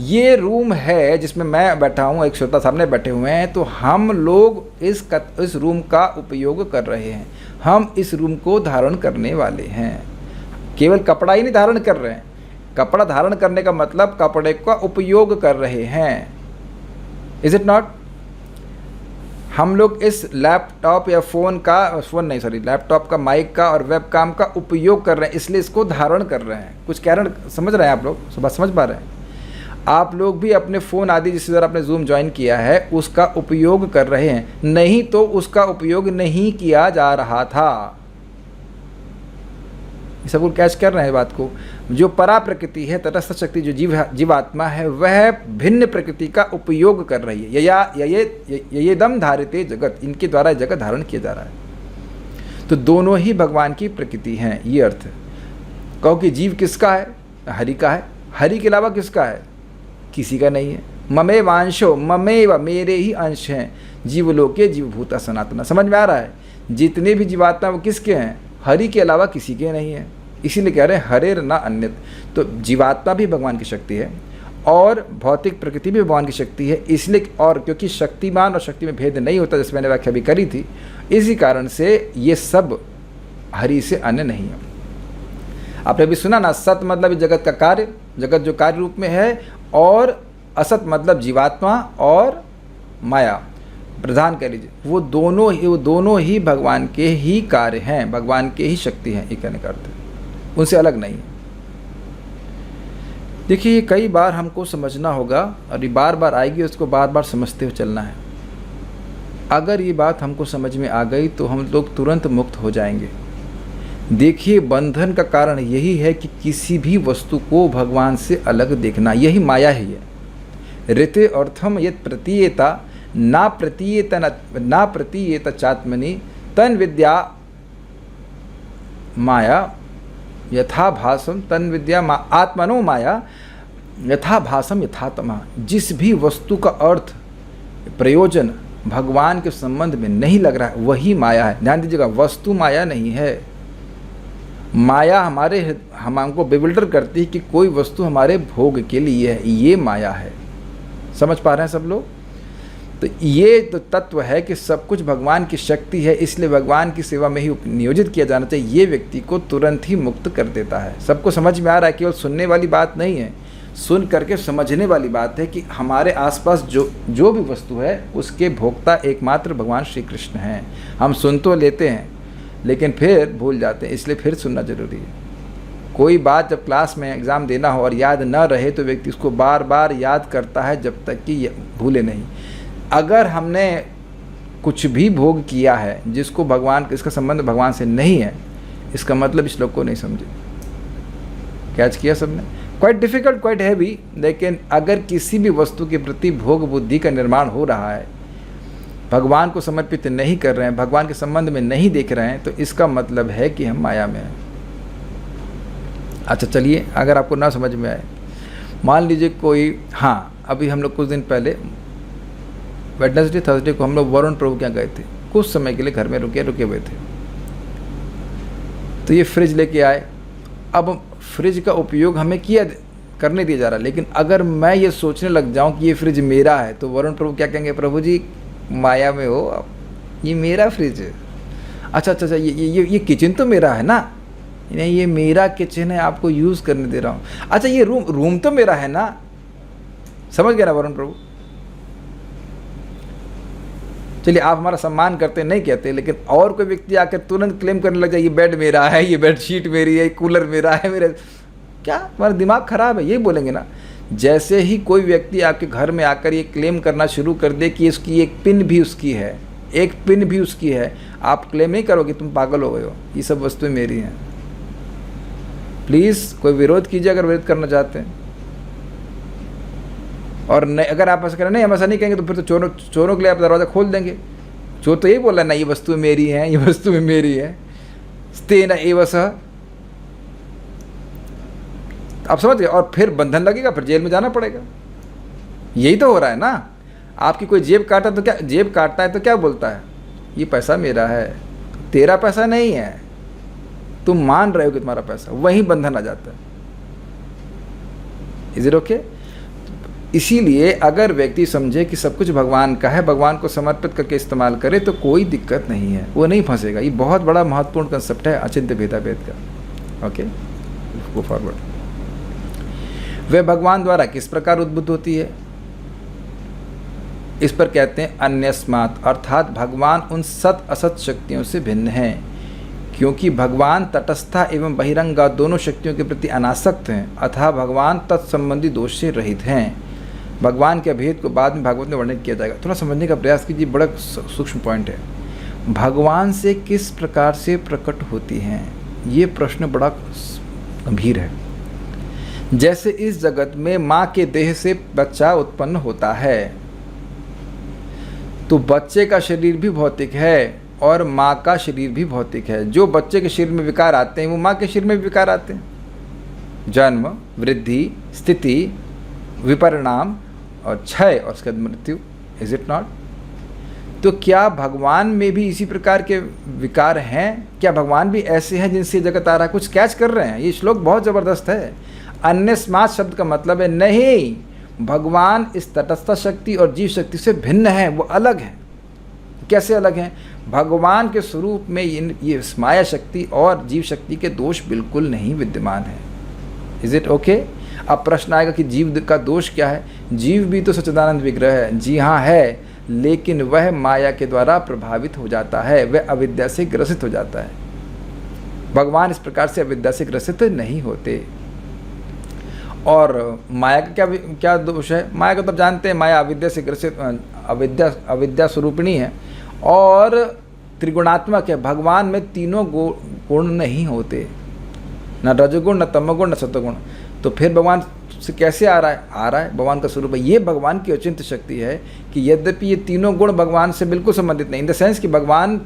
ये रूम है जिसमें मैं बैठा हूँ, एक श्रोता सामने बैठे हुए हैं, तो हम लोग इस रूम का उपयोग कर रहे हैं। हम इस रूम को धारण करने वाले हैं। केवल कपड़ा ही नहीं धारण कर रहे हैं, कपड़ा धारण करने का मतलब कपड़े का उपयोग कर रहे हैं। Is it not? हम लोग इस लैपटॉप या लैपटॉप का, माइक का और वेबकैम का उपयोग कर रहे हैं, इसलिए इसको धारण कर रहे हैं। कुछ कारण समझ रहे हैं आप लोग? सब समझ पा रहे हैं? आप लोग भी अपने फ़ोन आदि जिससे द्वारा आपने जूम ज्वाइन किया है उसका उपयोग कर रहे हैं, नहीं तो उसका उपयोग नहीं किया जा रहा था। ये सब कैच कर रहे हैं बात को। जो परा प्रकृति है, तटस्थ शक्ति जो जीवात्मा है, वह भिन्न प्रकृति का उपयोग कर रही है। ये दम धारिते जगत, इनके द्वारा जगत धारण किया जा रहा है। तो दोनों ही भगवान की प्रकृति हैं, ये अर्थ है। कहो कि जीव किसका है? हरि का है। हरि के अलावा किसका है? किसी का नहीं है। ममे वांशो, ममेव, मेरे ही अंश हैं। जीवलोके जीवभूता सनातना। समझ में आ रहा है? जितने भी जीवात्मा वो किसके हैं? हरि के अलावा किसी के नहीं है। इसीलिए कह रहे हैं हरेर न अन्यत। तो जीवात्मा भी भगवान की शक्ति है और भौतिक प्रकृति भी भगवान की शक्ति है। इसलिए, और क्योंकि शक्तिमान और शक्ति में भेद नहीं होता, जैसे मैंने व्याख्या भी करी थी, इसी कारण से ये सब हरि से अन्य नहीं है। आपने भी सुना ना, सत मतलब जगत का कार्य, जगत जो कार्य रूप में है, और असत मतलब जीवात्मा और माया, प्रधान कह लीजिए, वो दोनों ही भगवान के ही कार्य हैं, भगवान के ही शक्ति हैं। ये कहने का अर्थ है, उनसे अलग नहीं है। देखिए ये कई बार हमको समझना होगा और ये बार बार आएगी, उसको बार बार समझते हुए चलना है। अगर ये बात हमको समझ में आ गई तो हम लोग तुरंत मुक्त हो जाएंगे। देखिए बंधन का कारण यही है कि किसी भी वस्तु को भगवान से अलग देखना, यही माया ही है। ऋते अर्थम यत् प्रतीयेता ना प्रतीयेत चात्मनि तन विद्या माया यथा भासम तन विद्या आत्मनो माया यथा भासम यथा तमा। जिस भी वस्तु का अर्थ प्रयोजन भगवान के संबंध में नहीं लग रहा है वही माया है। ध्यान दीजिएगा, वस्तु माया नहीं है। माया हमको बेविल्डर करती है कि कोई वस्तु हमारे भोग के लिए है, ये माया है। समझ पा रहे हैं सब लोग? तो ये तो तत्व है कि सब कुछ भगवान की शक्ति है, इसलिए भगवान की सेवा में ही नियोजित किया जाना चाहिए। ये व्यक्ति को तुरंत ही मुक्त कर देता है। सबको समझ में आ रहा है? केवल सुनने वाली बात नहीं है, सुन करके समझने वाली बात है कि हमारे आसपास जो भी वस्तु है उसके भोक्ता एकमात्र भगवान श्री कृष्ण हैं। हम सुन तो लेते हैं लेकिन फिर भूल जाते हैं, इसलिए फिर सुनना जरूरी है। कोई बात जब क्लास में एग्ज़ाम देना हो और याद न रहे तो व्यक्ति उसको बार बार याद करता है जब तक कि भूले नहीं। अगर हमने कुछ भी भोग किया है जिसको इसका संबंध भगवान से नहीं है, इसका मतलब इस श्लोक को नहीं समझे। कैच किया सबने? Quite difficult, quite heavy. लेकिन अगर किसी भी वस्तु के प्रति भोग बुद्धि का निर्माण हो रहा है, भगवान को समर्पित नहीं कर रहे हैं, भगवान के संबंध में नहीं देख रहे हैं, तो इसका मतलब है कि हम माया में हैं। अच्छा चलिए, अगर आपको ना समझ में आए, मान लीजिए कोई, हाँ अभी हम लोग कुछ दिन पहले वेडनेसडे थर्सडे को हम लोग वरुण प्रभु के यहाँ गए थे। कुछ समय के लिए घर में रुके हुए थे। तो ये फ्रिज लेके आए। अब फ्रिज का उपयोग हमें करने दिया जा रहा है, लेकिन अगर मैं ये सोचने लग जाऊं कि ये फ्रिज मेरा है तो वरुण प्रभु क्या कहेंगे? प्रभु जी माया में हो आप, ये मेरा फ्रिज है। अच्छा, ये किचन तो मेरा है ना? नहीं, ये मेरा किचन है, आपको यूज़ करने दे रहा हूँ। अच्छा ये रूम तो मेरा है ना? समझ गए ना वरुण प्रभु? चलिए, आप हमारा सम्मान करते नहीं कहते, लेकिन और कोई व्यक्ति आकर तुरंत क्लेम करने लग जाए ये बेड मेरा है, ये बेडशीट मेरी है, ये कूलर मेरा है, मेरा क्या तुम्हारा दिमाग खराब है? यही बोलेंगे ना। जैसे ही कोई व्यक्ति आपके घर में आकर ये क्लेम करना शुरू कर दे कि इसकी एक पिन भी उसकी है, एक पिन भी उसकी है, आप क्लेम नहीं करोगे तुम पागल हो गए हो, ये सब वस्तुएं मेरी हैं। प्लीज़ कोई विरोध कीजिए अगर विरोध करना चाहते हैं। और नहीं, अगर आप ऐसा करें, नहीं हम ऐसा नहीं कहेंगे, तो फिर तो चोरों के लिए आप दरवाज़ा खोल देंगे। चोर तो यही बोल रहा है ना, ये वस्तु मेरी है, ये वस्तु मेरी है, स्तेन एव सह। आप समझ गए? और फिर बंधन लगेगा, फिर जेल में जाना पड़ेगा। यही तो हो रहा है ना। आपकी कोई जेब काटता है तो क्या बोलता है? ये पैसा मेरा है। तेरा पैसा नहीं है, तुम मान रहे हो कि तुम्हारा पैसा, वहीं बंधन आ जाता है। Is it okay? इसीलिए अगर व्यक्ति समझे कि सब कुछ भगवान का है, भगवान को समर्पित करके इस्तेमाल करे, तो कोई दिक्कत नहीं है, वो नहीं फंसेगा। ये बहुत बड़ा महत्वपूर्ण कंसेप्ट है अचिंत्य भेदाभेद का। Okay, go forward. वह भगवान द्वारा किस प्रकार उद्बुद्ध होती है? इस पर कहते हैं अन्यस्मात्, अर्थात भगवान उन सत असत शक्तियों से भिन्न हैं, क्योंकि भगवान तटस्था एवं बहिरंगा दोनों शक्तियों के प्रति अनासक्त हैं, अतः भगवान तत्संबंधी दोष से रहित हैं। भगवान के अभेद को बाद में भागवत में वर्णित किया जाएगा। थोड़ा समझने का प्रयास कीजिए, बड़ा सूक्ष्म पॉइंट है। भगवान से किस प्रकार से प्रकट होती हैं, ये प्रश्न बड़ा गंभीर है। जैसे इस जगत में माँ के देह से बच्चा उत्पन्न होता है, तो बच्चे का शरीर भी भौतिक है और माँ का शरीर भी भौतिक है। जो बच्चे के शरीर में विकार आते हैं वो माँ के शरीर में भी विकार आते हैं। जन्म, वृद्धि, स्थिति, विपरिणाम और क्षय और उसके बाद मृत्यु। Is it not? तो क्या भगवान में भी इसी प्रकार के विकार हैं? क्या भगवान भी ऐसे हैं जिनसे जगत आ रहा है? कुछ कैच कर रहे हैं? ये श्लोक बहुत ज़बरदस्त है। अन्यस्मात् शब्द का मतलब है नहीं, भगवान इस तटस्थ शक्ति और जीव शक्ति से भिन्न है, वो अलग है। कैसे अलग हैं? भगवान के स्वरूप में ये माया शक्ति और जीव शक्ति के दोष बिल्कुल नहीं विद्यमान है। Is it okay? अब प्रश्न आएगा कि जीव का दोष क्या है? जीव भी तो सच्चिदानंद विग्रह है। जी हाँ है, लेकिन वह माया के द्वारा प्रभावित हो जाता है, वह अविद्या से ग्रसित हो जाता है। भगवान इस प्रकार से अविद्या से ग्रसित नहीं होते। और माया का क्या दोष है? माया को तब जानते हैं, माया अविद्या से ग्रसित, अविद्या स्वरूपिणी है और त्रिगुणात्मक है। भगवान में तीनों गुण नहीं होते, न रजगुण, न तमगुण, न सतगुण। तो फिर भगवान से कैसे आ रहा है? आ रहा है, भगवान का स्वरूप है। ये भगवान की अचिंत्य शक्ति है कि यद्यपि ये तीनों गुण भगवान से बिल्कुल संबंधित नहीं, इन द सेंस कि भगवान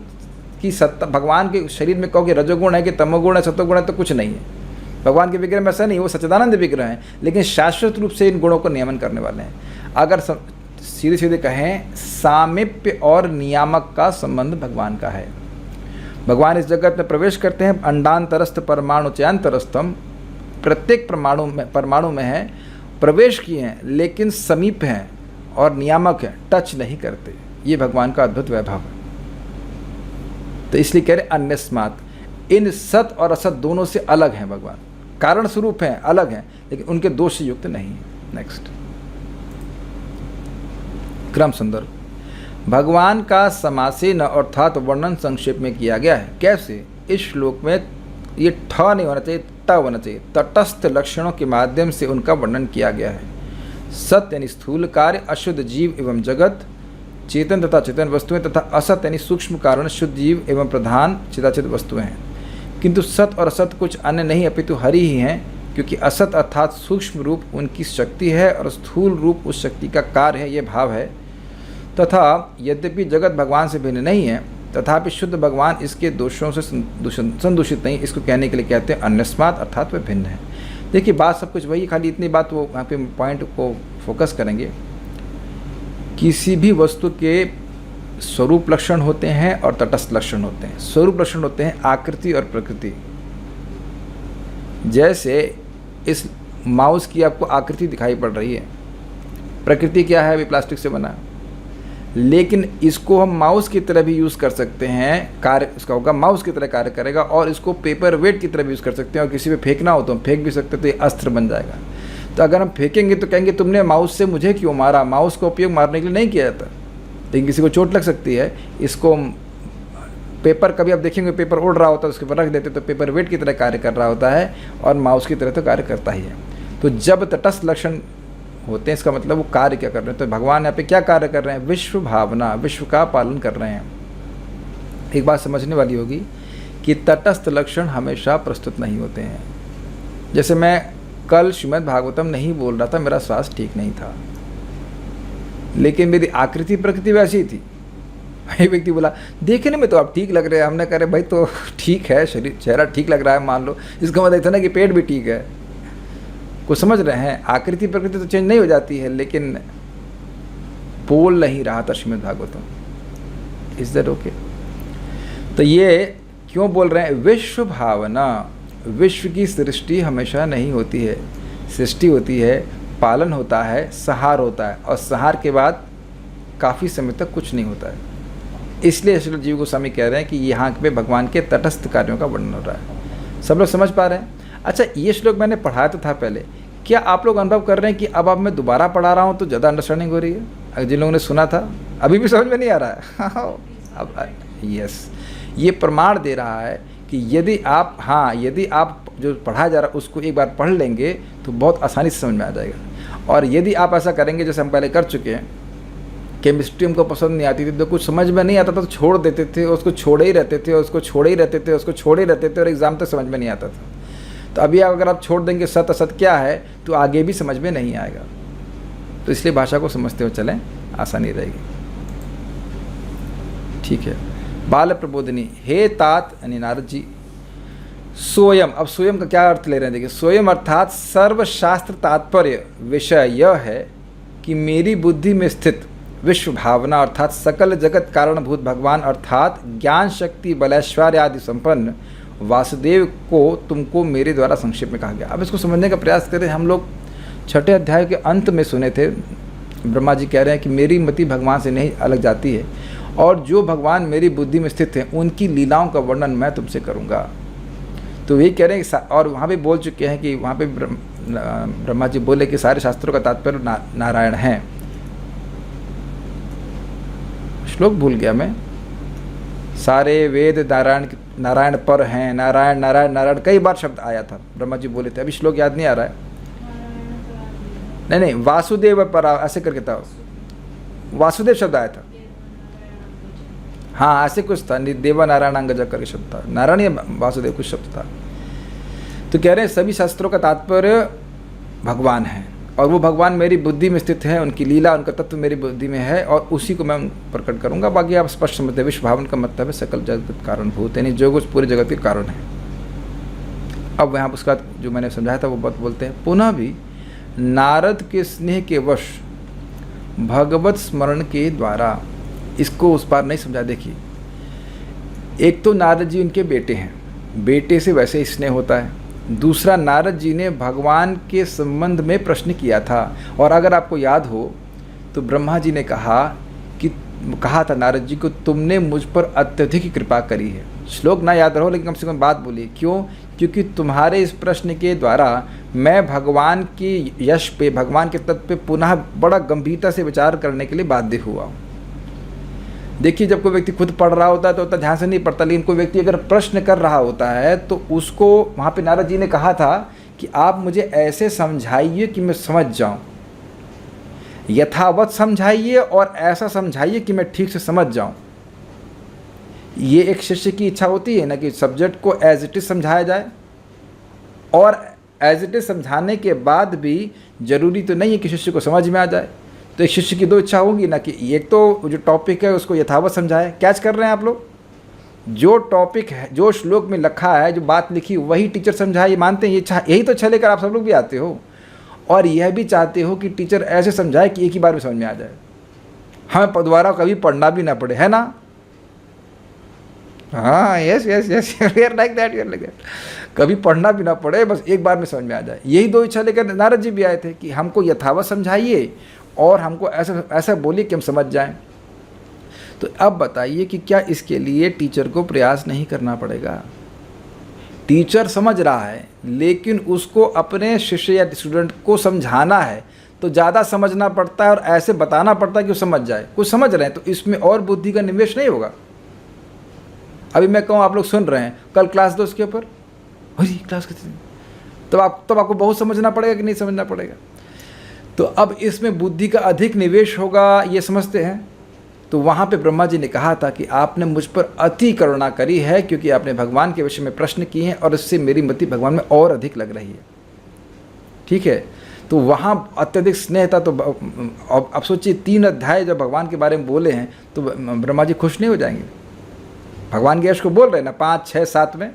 की सत्ता, भगवान के शरीर में कहो कि रजोगुण है कि तमोगुण है, सतोगुण है, तो कुछ नहीं है। भगवान के विग्रह में ऐसा नहीं, वो सच्चिदानंद विग्रह हैं, लेकिन शाश्वत रूप से इन गुणों को नियमन करने वाले हैं। अगर सीधे सीधे कहें, सामीप्य और नियामक का संबंध भगवान का है। भगवान इस जगत में प्रवेश करते हैं, अंडांतरस्थ परमाणु चयांतरस्थम, प्रत्येक परमाणु में है, प्रवेश किए हैं, लेकिन समीप हैं और नियामक हैं, टच नहीं करते। ये भगवान का अद्भुत वैभव है। तो इसलिए कह रहे अन्यस्मात्, इन सत और असत दोनों से अलग हैं भगवान, कारण स्वरूप हैं, अलग हैं, लेकिन उनके दोष से युक्त नहीं है। नेक्स्ट क्रम संदर्भ, भगवान का समासेन अर्थात वर्णन संक्षेप में किया गया है। कैसे? इस श्लोक में ये ठ नहीं होना चाहिए, ट होना चाहिए। तटस्थ लक्षणों के माध्यम से उनका वर्णन किया गया है। सत्य यानी स्थूल कार्य, अशुद्ध जीव एवं जगत, चेतन तथा चेतन वस्तुएं, तथा असत यानी सूक्ष्म कारण, शुद्ध जीव एवं प्रधान चिदाचित वस्तुएं हैं। किंतु सत और असत कुछ अन्य नहीं अपितु हरि ही हैं, क्योंकि असत अर्थात सूक्ष्म रूप उनकी शक्ति है और स्थूल रूप उस शक्ति का कार्य है, ये भाव है। तथा यद्यपि जगत भगवान से भिन्न नहीं है, तथापि शुद्ध भगवान इसके दोषों से संदूषित नहीं, इसको कहने के लिए कहते हैं अन्यस्मात्, अर्थात वे भिन्न है। देखिए बात सब कुछ वही, खाली इतनी बात वो यहाँ पे पॉइंट को फोकस करेंगे। किसी भी वस्तु के स्वरूप लक्षण होते हैं और तटस्थ लक्षण होते हैं। स्वरूप लक्षण होते हैं आकृति और प्रकृति। जैसे इस माउस की आपको आकृति दिखाई पड़ रही है, प्रकृति क्या है? अभी प्लास्टिक से बना, लेकिन इसको हम माउस की तरह भी यूज़ कर सकते हैं, कार्य इसका होगा माउस की तरह कार्य करेगा, और इसको पेपर वेट की तरह भी यूज़ कर सकते हैं, और किसी पे फेंकना हो तो हम फेंक भी सकते हैं, तो ये अस्त्र बन जाएगा। तो अगर हम फेंकेंगे तो कहेंगे तुमने माउस से मुझे क्यों मारा? माउस का उपयोग मारने के लिए नहीं किया जाता, लेकिन किसी को चोट लग सकती है। इसको पेपर, कभी आप देखेंगे पेपर उड़ रहा होता है, उसके ऊपर रख देते तो पेपर वेट की तरह कार्य कर रहा होता है, और माउस की तरह तो कार्य करता ही है। तो जब तटस्थ लक्षण होते हैं, इसका मतलब वो कार्य क्या कर रहे हैं। तो भगवान यहाँ पे क्या कार्य कर रहे हैं? विश्व भावना, विश्व का पालन कर रहे हैं। एक बात समझने वाली होगी कि तटस्थ लक्षण हमेशा प्रस्तुत नहीं होते हैं। जैसे मैं कल श्रीमद् भागवतम नहीं बोल रहा था, मेरा स्वास्थ्य ठीक नहीं था, लेकिन मेरी आकृति प्रकृति वैसी ही थी। एक व्यक्ति बोला देखने में तो आप ठीक लग रहे हैं। हमने कहा भाई तो ठीक है, शरीर चेहरा ठीक लग रहा है मान लो, इसका मतलब था ना कि पेट भी ठीक है। कुछ समझ रहे हैं? आकृति प्रकृति तो चेंज नहीं हो जाती है, लेकिन बोल नहीं रहा था Shrimad Bhagavatam. Is that okay? तो ये क्यों बोल रहे हैं? विश्व भावना, विश्व की सृष्टि हमेशा नहीं होती है। सृष्टि होती है, पालन होता है, संहार होता है, और संहार के बाद काफ़ी समय तक कुछ नहीं होता है। इसलिए श्री जीव गोस्वामी कह रहे हैं कि यहाँ पे भगवान के तटस्थ कार्यों का वर्णन हो रहा है। सब लोग समझ पा रहे हैं? अच्छा, ये श्लोक मैंने पढ़ाया तो था पहले, क्या आप लोग अनुभव कर रहे हैं कि अब मैं दोबारा पढ़ा रहा हूँ तो ज़्यादा अंडरस्टैंडिंग हो रही है? जिन लोगों ने सुना था अभी भी समझ में नहीं आ रहा है? अब यस, ये प्रमाण दे रहा है कि यदि आप जो पढ़ाया जा रहा है उसको एक बार पढ़ लेंगे तो बहुत आसानी से समझ में आ जाएगा। और यदि आप ऐसा करेंगे जैसे हम पहले कर चुके हैं, केमिस्ट्री हमको पसंद नहीं आती थी तो कुछ समझ में नहीं आता था तो छोड़ देते थे, उसको छोड़े ही रहते थे, उसको छोड़े ही रहते थे, उसको छोड़े ही रहते थे, और एग्ज़ाम तक समझ में नहीं आता था। तो अभी अगर आप छोड़ देंगे सत असत क्या है, तो आगे भी समझ में नहीं आएगा। तो इसलिए भाषा को समझते हुए चलें, आसानी रहेगी। ठीक है। बाल प्रबोधिनी, हे तात यानी नारद जी, सोयम, अब सोयम का क्या अर्थ ले रहे हैं? देखिए, सोयम अर्थात सर्वशास्त्र तात्पर्य विषय यह है कि मेरी बुद्धि में स्थित विश्व भावना अर्थात सकल जगत कारणभूत भगवान अर्थात ज्ञान शक्ति बलैश्वर्य आदि संपन्न वासुदेव को तुमको मेरे द्वारा संक्षेप में कहा गया। अब इसको समझने का प्रयास करें। हम लोग 6ठे अध्याय के अंत में सुने थे, ब्रह्मा जी कह रहे हैं कि मेरी मति भगवान से नहीं अलग जाती है, और जो भगवान मेरी बुद्धि में स्थित हैं उनकी लीलाओं का वर्णन मैं तुमसे करूँगा। तो ये कह रहे हैं, और वहाँ भी बोल चुके हैं कि वहाँ पे ब्रह्मा जी बोले कि सारे शास्त्रों का तात्पर्य नारायण हैं। श्लोक भूल गया मैं। सारे वेद नारायण पर हैं, नारायण नारायण नारायण कई बार शब्द आया था, ब्रह्मा जी बोले थे। अभी श्लोक याद नहीं आ रहा है। नहीं, वासुदेव पर ऐसे करके था, वासुदेव शब्द आया था। हाँ, ऐसे कुछ था, देवा नारायण अंगज करके शब्द था, नारायण या वासुदेव कुछ शब्द था। तो कह रहे हैं सभी शास्त्रों का तात्पर्य भगवान है, और वो भगवान मेरी बुद्धि में स्थित है, उनकी लीला उनका तत्व मेरी बुद्धि में है, और उसी को मैं प्रकट करूंगा। बाकी आप स्पष्ट समझते हैं, विश्व भावन का मतलब है सकल जगत कारणभूत, यानी जो कुछ पूरे जगत के कारण है। अब यहाँ उसका जो मैंने समझाया था वो बात बोलते हैं, पुनः भी नारद के स्नेह के वश भगवत स्मरण के द्वारा, इसको उस पार नहीं समझा। देखिए, एक तो नारद जी उनके बेटे हैं, बेटे से वैसे ही स्नेह होता है। दूसरा, नारद जी ने भगवान के संबंध में प्रश्न किया था, और अगर आपको याद हो तो ब्रह्मा जी ने कहा था नारद जी को, तुमने मुझ पर अत्यधिक कृपा करी है। श्लोक ना याद रहो लेकिन कम से कम बात बोलिए। क्यों? क्योंकि तुम्हारे इस प्रश्न के द्वारा मैं भगवान की यश पे, भगवान के तत्व पे पुनः बड़ा गंभीरता से विचार करने के लिए बाध्य हुआ हूँ। देखिए, जब कोई व्यक्ति खुद पढ़ रहा होता है तो उतना ध्यान से नहीं पढ़ता, लेकिन कोई व्यक्ति अगर प्रश्न कर रहा होता है तो उसको वहाँ पे नारद जी ने कहा था कि आप मुझे ऐसे समझाइए कि मैं समझ जाऊँ, यथावत समझाइए और ऐसा समझाइए कि मैं ठीक से समझ जाऊँ। ये एक शिष्य की इच्छा होती है ना कि सब्जेक्ट को एज इट इज़ समझाया जाए, और एज इट इज़ समझाने के बाद भी जरूरी तो नहीं है कि शिष्य को समझ में आ जाए। तो एक शिष्य की दो इच्छा होगी ना, कि एक तो जो टॉपिक है उसको यथावत समझाए। कैच कर रहे हैं आप लोग? जो टॉपिक है, जो श्लोक में लिखा है, जो बात लिखी, वही टीचर समझाए, ये मानते हैं? ये इच्छा, यही तो इच्छा लेकर आप सब लोग भी आते हो, और यह भी चाहते हो कि टीचर ऐसे समझाए कि एक ही बार में समझ में आ जाए, हमें दोबारा कभी पढ़ना भी ना पड़े, है ना? हाँ, yes yes yes, we are like that, we are like that. कभी पढ़ना भी ना पड़े, बस एक बार में समझ में आ जाए। यही दो इच्छा लेकर नारद जी भी आए थे कि हमको यथावत समझाइए और हमको ऐसा ऐसा बोलिए कि हम समझ जाएं। तो अब बताइए कि क्या इसके लिए टीचर को प्रयास नहीं करना पड़ेगा? टीचर समझ रहा है, लेकिन उसको अपने शिष्य या स्टूडेंट को समझाना है तो ज़्यादा समझना पड़ता है और ऐसे बताना पड़ता है कि वो समझ जाए। कुछ समझ रहे हैं तो इसमें और बुद्धि का निवेश नहीं होगा। अभी मैं कहूँ, आप लोग सुन रहे हैं, कल क्लास दो उसके ऊपर, अरे क्लास कैसे, तब आपको बहुत समझना पड़ेगा कि नहीं समझना पड़ेगा? तो अब इसमें बुद्धि का अधिक निवेश होगा, ये समझते हैं। तो वहाँ पे ब्रह्मा जी ने कहा था कि आपने मुझ पर अति करुणा करी है, क्योंकि आपने भगवान के विषय में प्रश्न किए हैं और इससे मेरी मति भगवान में और अधिक लग रही है। ठीक है, तो वहाँ अत्यधिक स्नेह था। तो अब सोचिए, 3 अध्याय जब भगवान के बारे में बोले हैं तो ब्रह्मा जी खुश नहीं हो जाएंगे? भगवान के यश को बोल रहे हैं ना 5, 6, 7 में।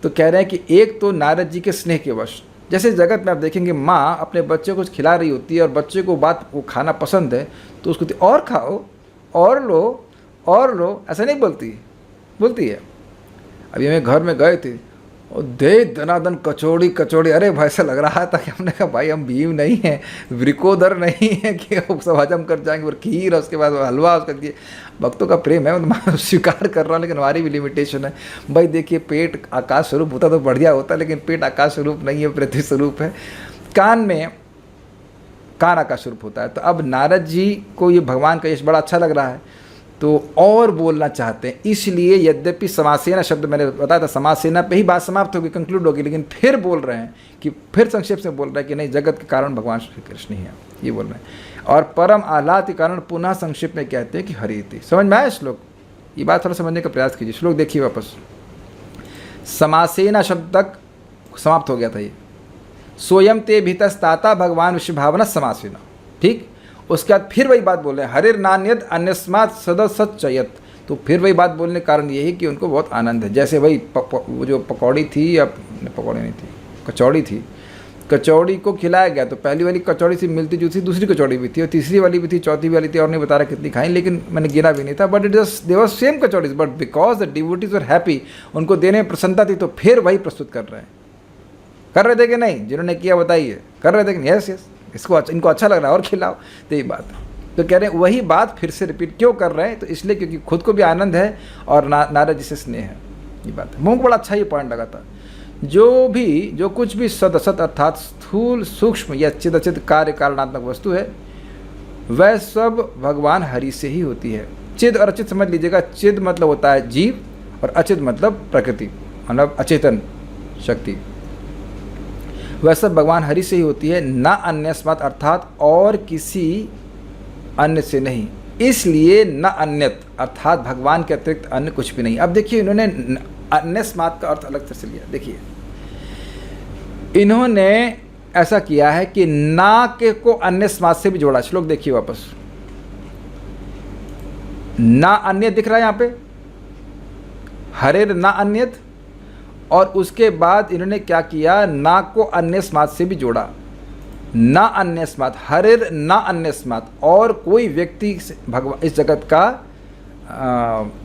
तो कह रहे हैं कि एक तो नारद जी के स्नेह के वश, जैसे जगत में आप देखेंगे माँ अपने बच्चे को कुछ खिला रही होती है और बच्चे को वो खाना पसंद है तो उसको और खाओ, और लो, ऐसा नहीं बोलती है। अभी हम घर में गए थे और दे दनादन कचौड़ी, अरे भाई ऐसा लग रहा था कि हमने कहा भाई हम भीम नहीं हैं, वृकोदर नहीं है कि सब हजम कर जाएंगे। और खीर, उसके बाद हलवा, उसका दिए। भक्तों का प्रेम है, मैं स्वीकार कर रहा हूँ, लेकिन हमारी भी लिमिटेशन है। भाई देखिए, पेट आकाश स्वरूप होता तो बढ़िया होता, लेकिन पेट आकाश स्वरूप नहीं है, पृथ्वी स्वरूप है। कान आकाश स्वरूप होता है। तो अब नारद जी को ये भगवान का यश बड़ा अच्छा लग रहा है तो और बोलना चाहते हैं। इसलिए यद्यपि समासेना शब्द मैंने बताया था, समासेना पे ही बात समाप्त होगी, कंक्लूड होगी, लेकिन फिर बोल रहे हैं कि फिर संक्षेप से बोल रहे हैं कि नहीं, जगत के कारण भगवान श्री कृष्ण ही है, ये बोल रहे हैं। और परम आह्लाद के कारण पुनः संक्षेप में कहते हैं कि हरिति। समझ में आया श्लोक? ये बात थोड़ा समझने का प्रयास कीजिए। श्लोक देखिए वापस, समासेना शब्द तक समाप्त हो गया था ये। स्वयं ते भीतस्ताता भगवान विश्व भावना समासेना, ठीक। उसके बाद फिर वही बात बोल रहे हैं, हरिर नान्यद अन्यस्मात् सदसच्चयत। तो फिर वही बात बोलने का कारण यही कि उनको बहुत आनंद है। जैसे वही वो जो पकौड़ी थी, या पकौड़ी नहीं थी, कचौड़ी थी, कचौड़ी को खिलाया गया तो पहली वाली कचौड़ी से मिलती जुलती दूसरी कचौड़ी भी थी, और तीसरी वाली भी थी, चौथी वाली थी, और नहीं बता रहा कितनी खाई, लेकिन मैंने गिना भी नहीं था। But it is they was same kachoris, but because the devotees were happy, उनको देने में प्रसन्नता थी, तो फिर वही प्रस्तुत कर रहे थे कि नहीं? जिन्होंने किया बताइए, कर रहे थे कि नहीं? यस, इनको अच्छा लग रहा है और खिलाओ, तो यही बात है। तो कह रहे हैं वही बात फिर से रिपीट क्यों कर रहे हैं? तो इसलिए क्योंकि खुद को भी आनंद है और नारद जी से स्नेह है, ये बात है। मुझे बड़ा अच्छा ये पॉइंट लगा था। जो कुछ भी सद असत अर्थात स्थूल, सूक्ष्म या चिद अचित कार्य कारणात्मक वस्तु है, वह सब भगवान हरि से ही होती है। चिद और अचित समझ लीजिएगा। चिद मतलब होता है जीव, और अचित मतलब प्रकृति, मतलब अचेतन शक्ति। वह सब भगवान हरि से ही होती है, न अन्यस्मात् अर्थात और किसी अन्य से नहीं। इसलिए न अन्यत अर्थात भगवान के अतिरिक्त अन्य कुछ भी नहीं। अब देखिए, इन्होंने अन्यस्मात् का अर्थ अलग तरह से लिया। देखिए, इन्होंने ऐसा किया है कि ना के को अन्यस्मात् से भी जोड़ा। श्लोक देखिए वापस, ना अन्य दिख रहा है यहाँ पे, हरेर ना अन्यत, और उसके बाद इन्होंने क्या किया, ना को अन्यस्मात् से भी जोड़ा, ना अन्यस्मात्, हरिर ना अन्यस्मात्, और कोई व्यक्ति भगवान इस जगत का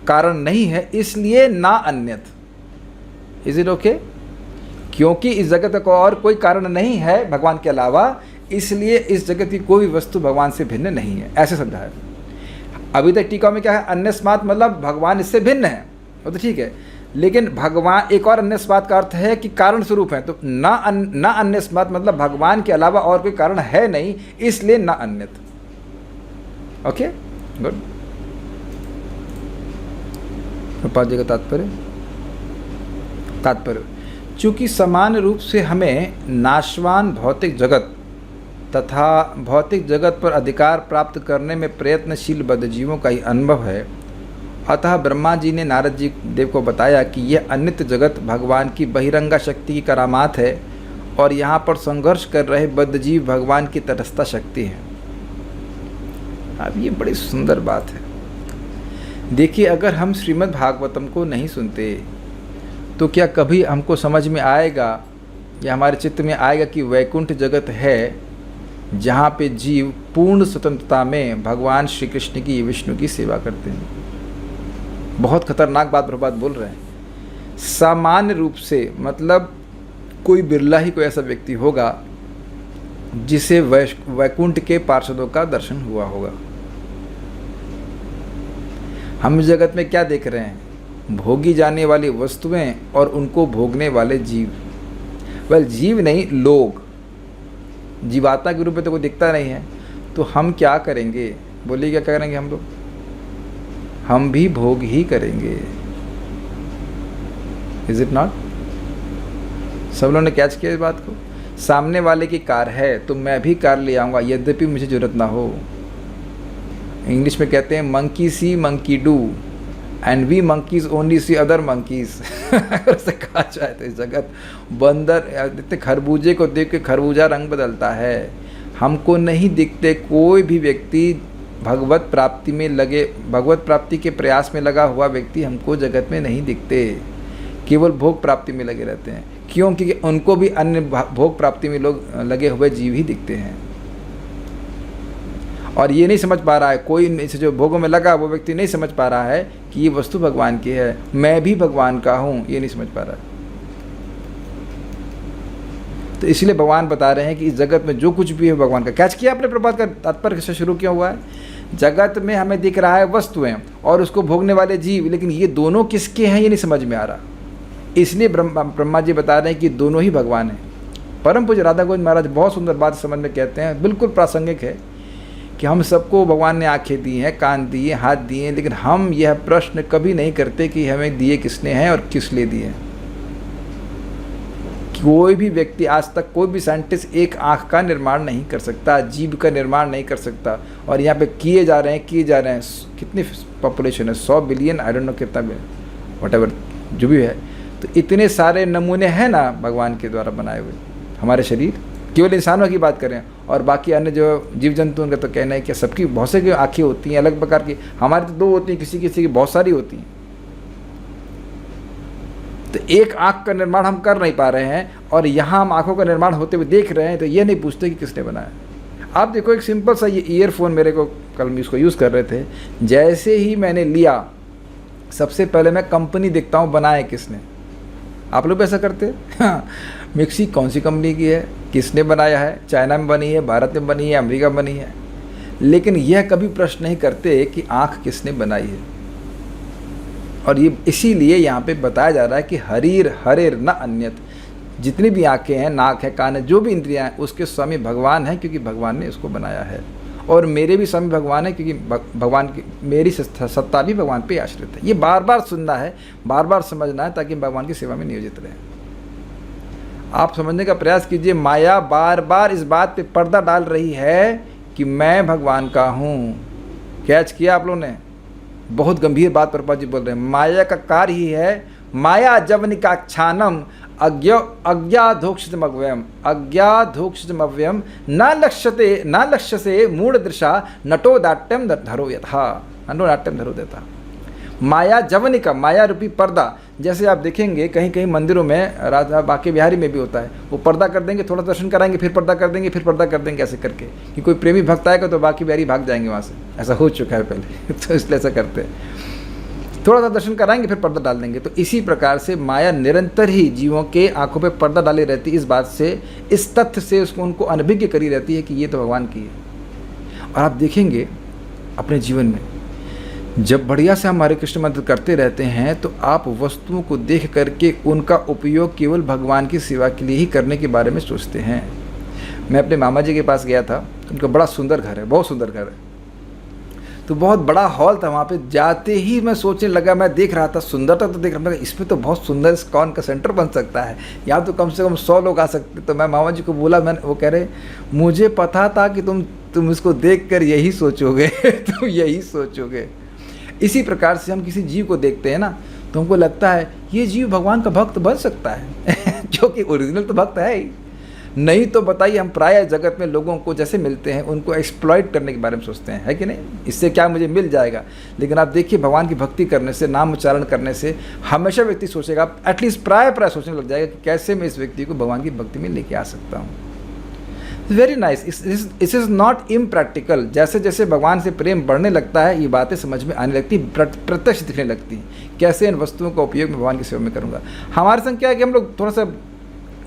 कारण नहीं है, इसलिए ना अन्यत। Is it okay? क्योंकि इस जगत का और कोई कारण नहीं है भगवान के अलावा, इसलिए इस जगत की कोई वस्तु भगवान से भिन्न नहीं है, ऐसे समझा है। अभी तक टीका में क्या है, अन्यस्मात् मतलब भगवान इससे भिन्न है, वो तो ठीक है, लेकिन भगवान, एक और अन्यस्मात् का अर्थ है कि कारण स्वरूप है, तो ना अन्यस्मात् मतलब भगवान के अलावा और कोई कारण है नहीं, इसलिए ना अन्यत। Okay, good. प्रभुपाद जी का तात्पर्य, चूँकि समान रूप से हमें नाशवान भौतिक जगत तथा भौतिक जगत पर अधिकार प्राप्त करने में प्रयत्नशील बद्धजीवों का ही अनुभव है, अतः ब्रह्मा जी ने नारद जी देव को बताया कि यह अनित्य जगत भगवान की बहिरंगा शक्ति की करामात है और यहाँ पर संघर्ष कर रहे बद्धजीव भगवान की तटस्था शक्ति है। अब ये बड़ी सुंदर बात है। देखिए, अगर हम श्रीमद् भागवतम को नहीं सुनते तो क्या कभी हमको समझ में आएगा या हमारे चित्त में आएगा कि वैकुंठ जगत है जहाँ पे जीव पूर्ण स्वतंत्रता में भगवान श्री कृष्ण की, विष्णु की सेवा करते हैं। बहुत खतरनाक बात प्रभुपाद बोल रहे हैं। सामान्य रूप से मतलब कोई बिरला ही कोई ऐसा व्यक्ति होगा जिसे वैकुंठ के पार्षदों का दर्शन हुआ होगा। हम इस जगत में क्या देख रहे हैं, भोगी जाने वाली वस्तुएं और उनको भोगने वाले जीव। वह जीव नहीं, लोग। जीवात्मा के रूप में तो कोई दिखता नहीं है, तो हम क्या करेंगे, बोलिए क्या करेंगे हम लोग? हम भी भोग ही करेंगे। Is it not? सब लोगों ने कैच किया इस बात को। सामने वाले की कार है तो मैं भी कार ले आऊँगा यद्यपि मुझे जरूरत ना हो। इंग्लिश में कहते हैं monkey see monkey do and we monkeys only see other monkeys. अगर से कहा जाए तो इस जगत बंदर, इतने खरबूजे को देख के खरबूजा रंग बदलता है। हमको नहीं दिखते कोई भी व्यक्ति भगवत प्राप्ति में लगे, भगवत प्राप्ति के प्रयास में लगा हुआ व्यक्ति हमको जगत में नहीं दिखते, केवल भोग प्राप्ति में लगे रहते हैं। क्यों? क्योंकि उनको भी अन्य भोग प्राप्ति में लोग लगे हुए जीव ही दिखते हैं। और ये नहीं समझ पा रहा है, कोई इस जो भोगों में लगा वो व्यक्ति नहीं समझ पा रहा है कि ये वस्तु भगवान की है, मैं भी भगवान का हूँ, ये नहीं समझ पा रहा है। तो इसलिए भगवान बता रहे हैं कि इस जगत में जो कुछ भी है भगवान का। कैच किया आपने प्रभात का तात्पर्य से शुरू किया हुआ है। जगत में हमें दिख रहा है वस्तुएं और उसको भोगने वाले जीव, लेकिन ये दोनों किसके हैं ये नहीं समझ में आ रहा। इसलिए ब्रह्मा जी बता रहे हैं कि दोनों ही भगवान हैं। परम पूज्य राधा गोविंद महाराज बहुत सुंदर बात समझ में कहते हैं, बिल्कुल प्रासंगिक है कि हम सबको भगवान ने आंखें दी हैं, कान दिए, हाथ दिए, लेकिन हम यह प्रश्न कभी नहीं करते कि हमें दिए किसने हैं और किस लिए दिए। कोई भी व्यक्ति आज तक, कोई भी साइंटिस्ट एक आँख का निर्माण नहीं कर सकता, जीभ का निर्माण नहीं कर सकता, और यहाँ पे किए जा रहे हैं। कितनी पॉपुलेशन है, 100 बिलियन, आई डोंट नो कितना भी, व्हाटएवर जो भी है। तो इतने सारे नमूने हैं ना भगवान के द्वारा बनाए हुए हमारे शरीर, केवल इंसानों की बात करें, और बाकी अन्य जो जीव जंतु उनका तो कहना है कि सबकी बहुत से आँखें होती हैं अलग प्रकार की। हमारी तो 2 होती हैं, किसी किसी की बहुत सारी होती हैं। तो एक आँख का निर्माण हम कर नहीं पा रहे हैं, और यहाँ हम आँखों का निर्माण होते हुए देख रहे हैं, तो ये नहीं पूछते कि किसने बनाया। आप देखो, एक सिंपल सा ये ईयरफोन मेरे को कल में इसको यूज़ कर रहे थे, जैसे ही मैंने लिया सबसे पहले मैं कंपनी देखता हूँ बनाए किसने। आप लोग ऐसा करते हैं? मिक्सी कौन सी कंपनी की है, किसने बनाया है, चाइना में बनी है, भारत में बनी है, अमेरिका में बनी है, लेकिन यह कभी प्रश्न नहीं करते कि आँख किसने बनाई है। और ये इसीलिए यहाँ पे बताया जा रहा है कि हरीर हरेर न अन्यत। जितनी भी आँखें हैं, नाक है, कान है, जो भी इंद्रियाँ हैं, उसके स्वामी भगवान है, क्योंकि भगवान ने उसको बनाया है। और मेरे भी स्वामी भगवान है, क्योंकि भगवान की मेरी सत्ता भी भगवान पे आश्रित है। ये बार बार सुनना है, बार बार समझना है, ताकि भगवान की सेवा में नियोजित रहें। आप समझने का प्रयास कीजिए। माया बार बार इस बात पे पर्दा डाल रही है कि मैं भगवान का हूँ। कैच किया आप लोगों ने? बहुत गंभीर बात प्रभुपाद जी बोल रहे हैं। माया का कार्य ही है माया जवनिकाक्षानम अज्ञाधोक्षितमव्ययम अज्ञाधोक्षितमव्ययम न लक्ष्यसे मूढ़दृशा नटो नाट्यम धरो यथा नटो नाट्यम धरो देता। माया जवनिका, माया रूपी पर्दा। जैसे आप देखेंगे कहीं कहीं मंदिरों में, राजा बांके बिहारी में भी होता है, वो पर्दा कर देंगे, थोड़ा दर्शन कराएंगे, फिर पर्दा कर देंगे, फिर पर्दा कर देंगे, ऐसे करके कि कोई प्रेमी भक्त आएगा तो बांके बिहारी भाग जाएंगे वहाँ से। ऐसा हो चुका है पहले तो इसलिए ऐसा करते हैं, थोड़ा सा दर्शन कराएंगे फिर पर्दा डाल देंगे। तो इसी प्रकार से माया निरंतर ही जीवों के आंखों पे पर्दा डाली रहती है, इस बात से, इस तथ्य से उसको उनको अनभिज्ञ करी रहती है कि ये तो भगवान की है। और आप देखेंगे अपने जीवन में जब बढ़िया से हम हरे कृष्ण मंत्र करते रहते हैं तो आप वस्तुओं को देख करके उनका उपयोग केवल भगवान की सेवा के लिए ही करने के बारे में सोचते हैं। मैं अपने मामा जी के पास गया था, उनका बड़ा सुंदर घर है, बहुत सुंदर घर है, तो बहुत बड़ा हॉल था। वहाँ पे जाते ही मैं सोचने लगा, मैं देख रहा था सुंदरता तो देख रहा था, इसमें तो बहुत सुंदर इस्कॉन का सेंटर बन सकता है, यहाँ तो कम से कम 100 लोग आ सकते। तो मैं मामा जी को बोला, वो कह रहे मुझे पता था कि तुम इसको देख कर यही सोचोगे तुम यही सोचोगे। इसी प्रकार से हम किसी जीव को देखते हैं ना, तो हमको लगता है ये जीव भगवान का भक्त बन सकता है जो कि ओरिजिनल तो भक्त है ही नहीं। तो बताइए, हम प्राय जगत में लोगों को जैसे मिलते हैं उनको एक्सप्लॉइट करने के बारे में सोचते हैं, है कि नहीं, इससे क्या मुझे मिल जाएगा। लेकिन आप देखिए भगवान की भक्ति करने से, नाम उच्चारण करने से हमेशा व्यक्ति सोचेगा, एटलीस्ट प्राय सोचने लग जाएगा कि कैसे मैं इस व्यक्ति को भगवान की भक्ति में लेके आ सकता हूँ। Very nice, it is not impractical. जैसे जैसे भगवान से प्रेम बढ़ने लगता है ये बातें समझ में आने लगती, प्रत्यक्ष दिखने लगती हैं, कैसे इन वस्तुओं का उपयोग मैं भगवान की सेवा में करूँगा। हमारे संग क्या है कि हम लोग थोड़ा सा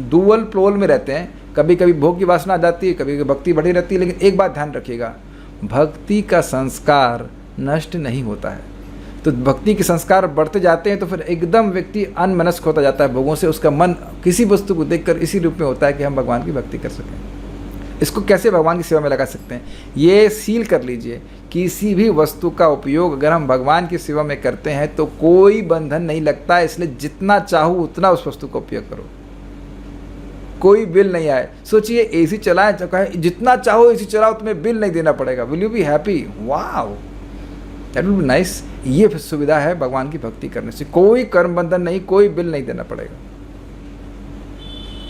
डुअल पोल में रहते हैं, कभी कभी भोग की वासना आ जाती है, कभी कभी भक्ति बढ़ी रहती है। लेकिन एक बात ध्यान रखिएगा, भक्ति का संस्कार नष्ट नहीं होता है। तो भक्ति के संस्कार बढ़ते जाते हैं तो फिर एकदम व्यक्ति अनमनस्क होता जाता है भोगों से, उसका मन किसी वस्तु को देखकर इसी रूप में होता है कि हम भगवान की भक्ति कर सकें। इसको कैसे भगवान की सेवा में लगा सकते हैं, ये सील कर लीजिए, किसी भी वस्तु का उपयोग अगर हम भगवान की सेवा में करते हैं तो कोई बंधन नहीं लगता। इसलिए जितना चाहो उतना उस वस्तु का उपयोग करो, कोई बिल नहीं आए। सोचिए एसी चलाएं, जितना चाहो एसी चलाओ, तुम्हें बिल नहीं देना पड़ेगा। Will you be happy? Wow, that will be nice. ये सुविधा है भगवान की भक्ति करने से, कोई कर्म बंधन नहीं, कोई बिल नहीं देना पड़ेगा।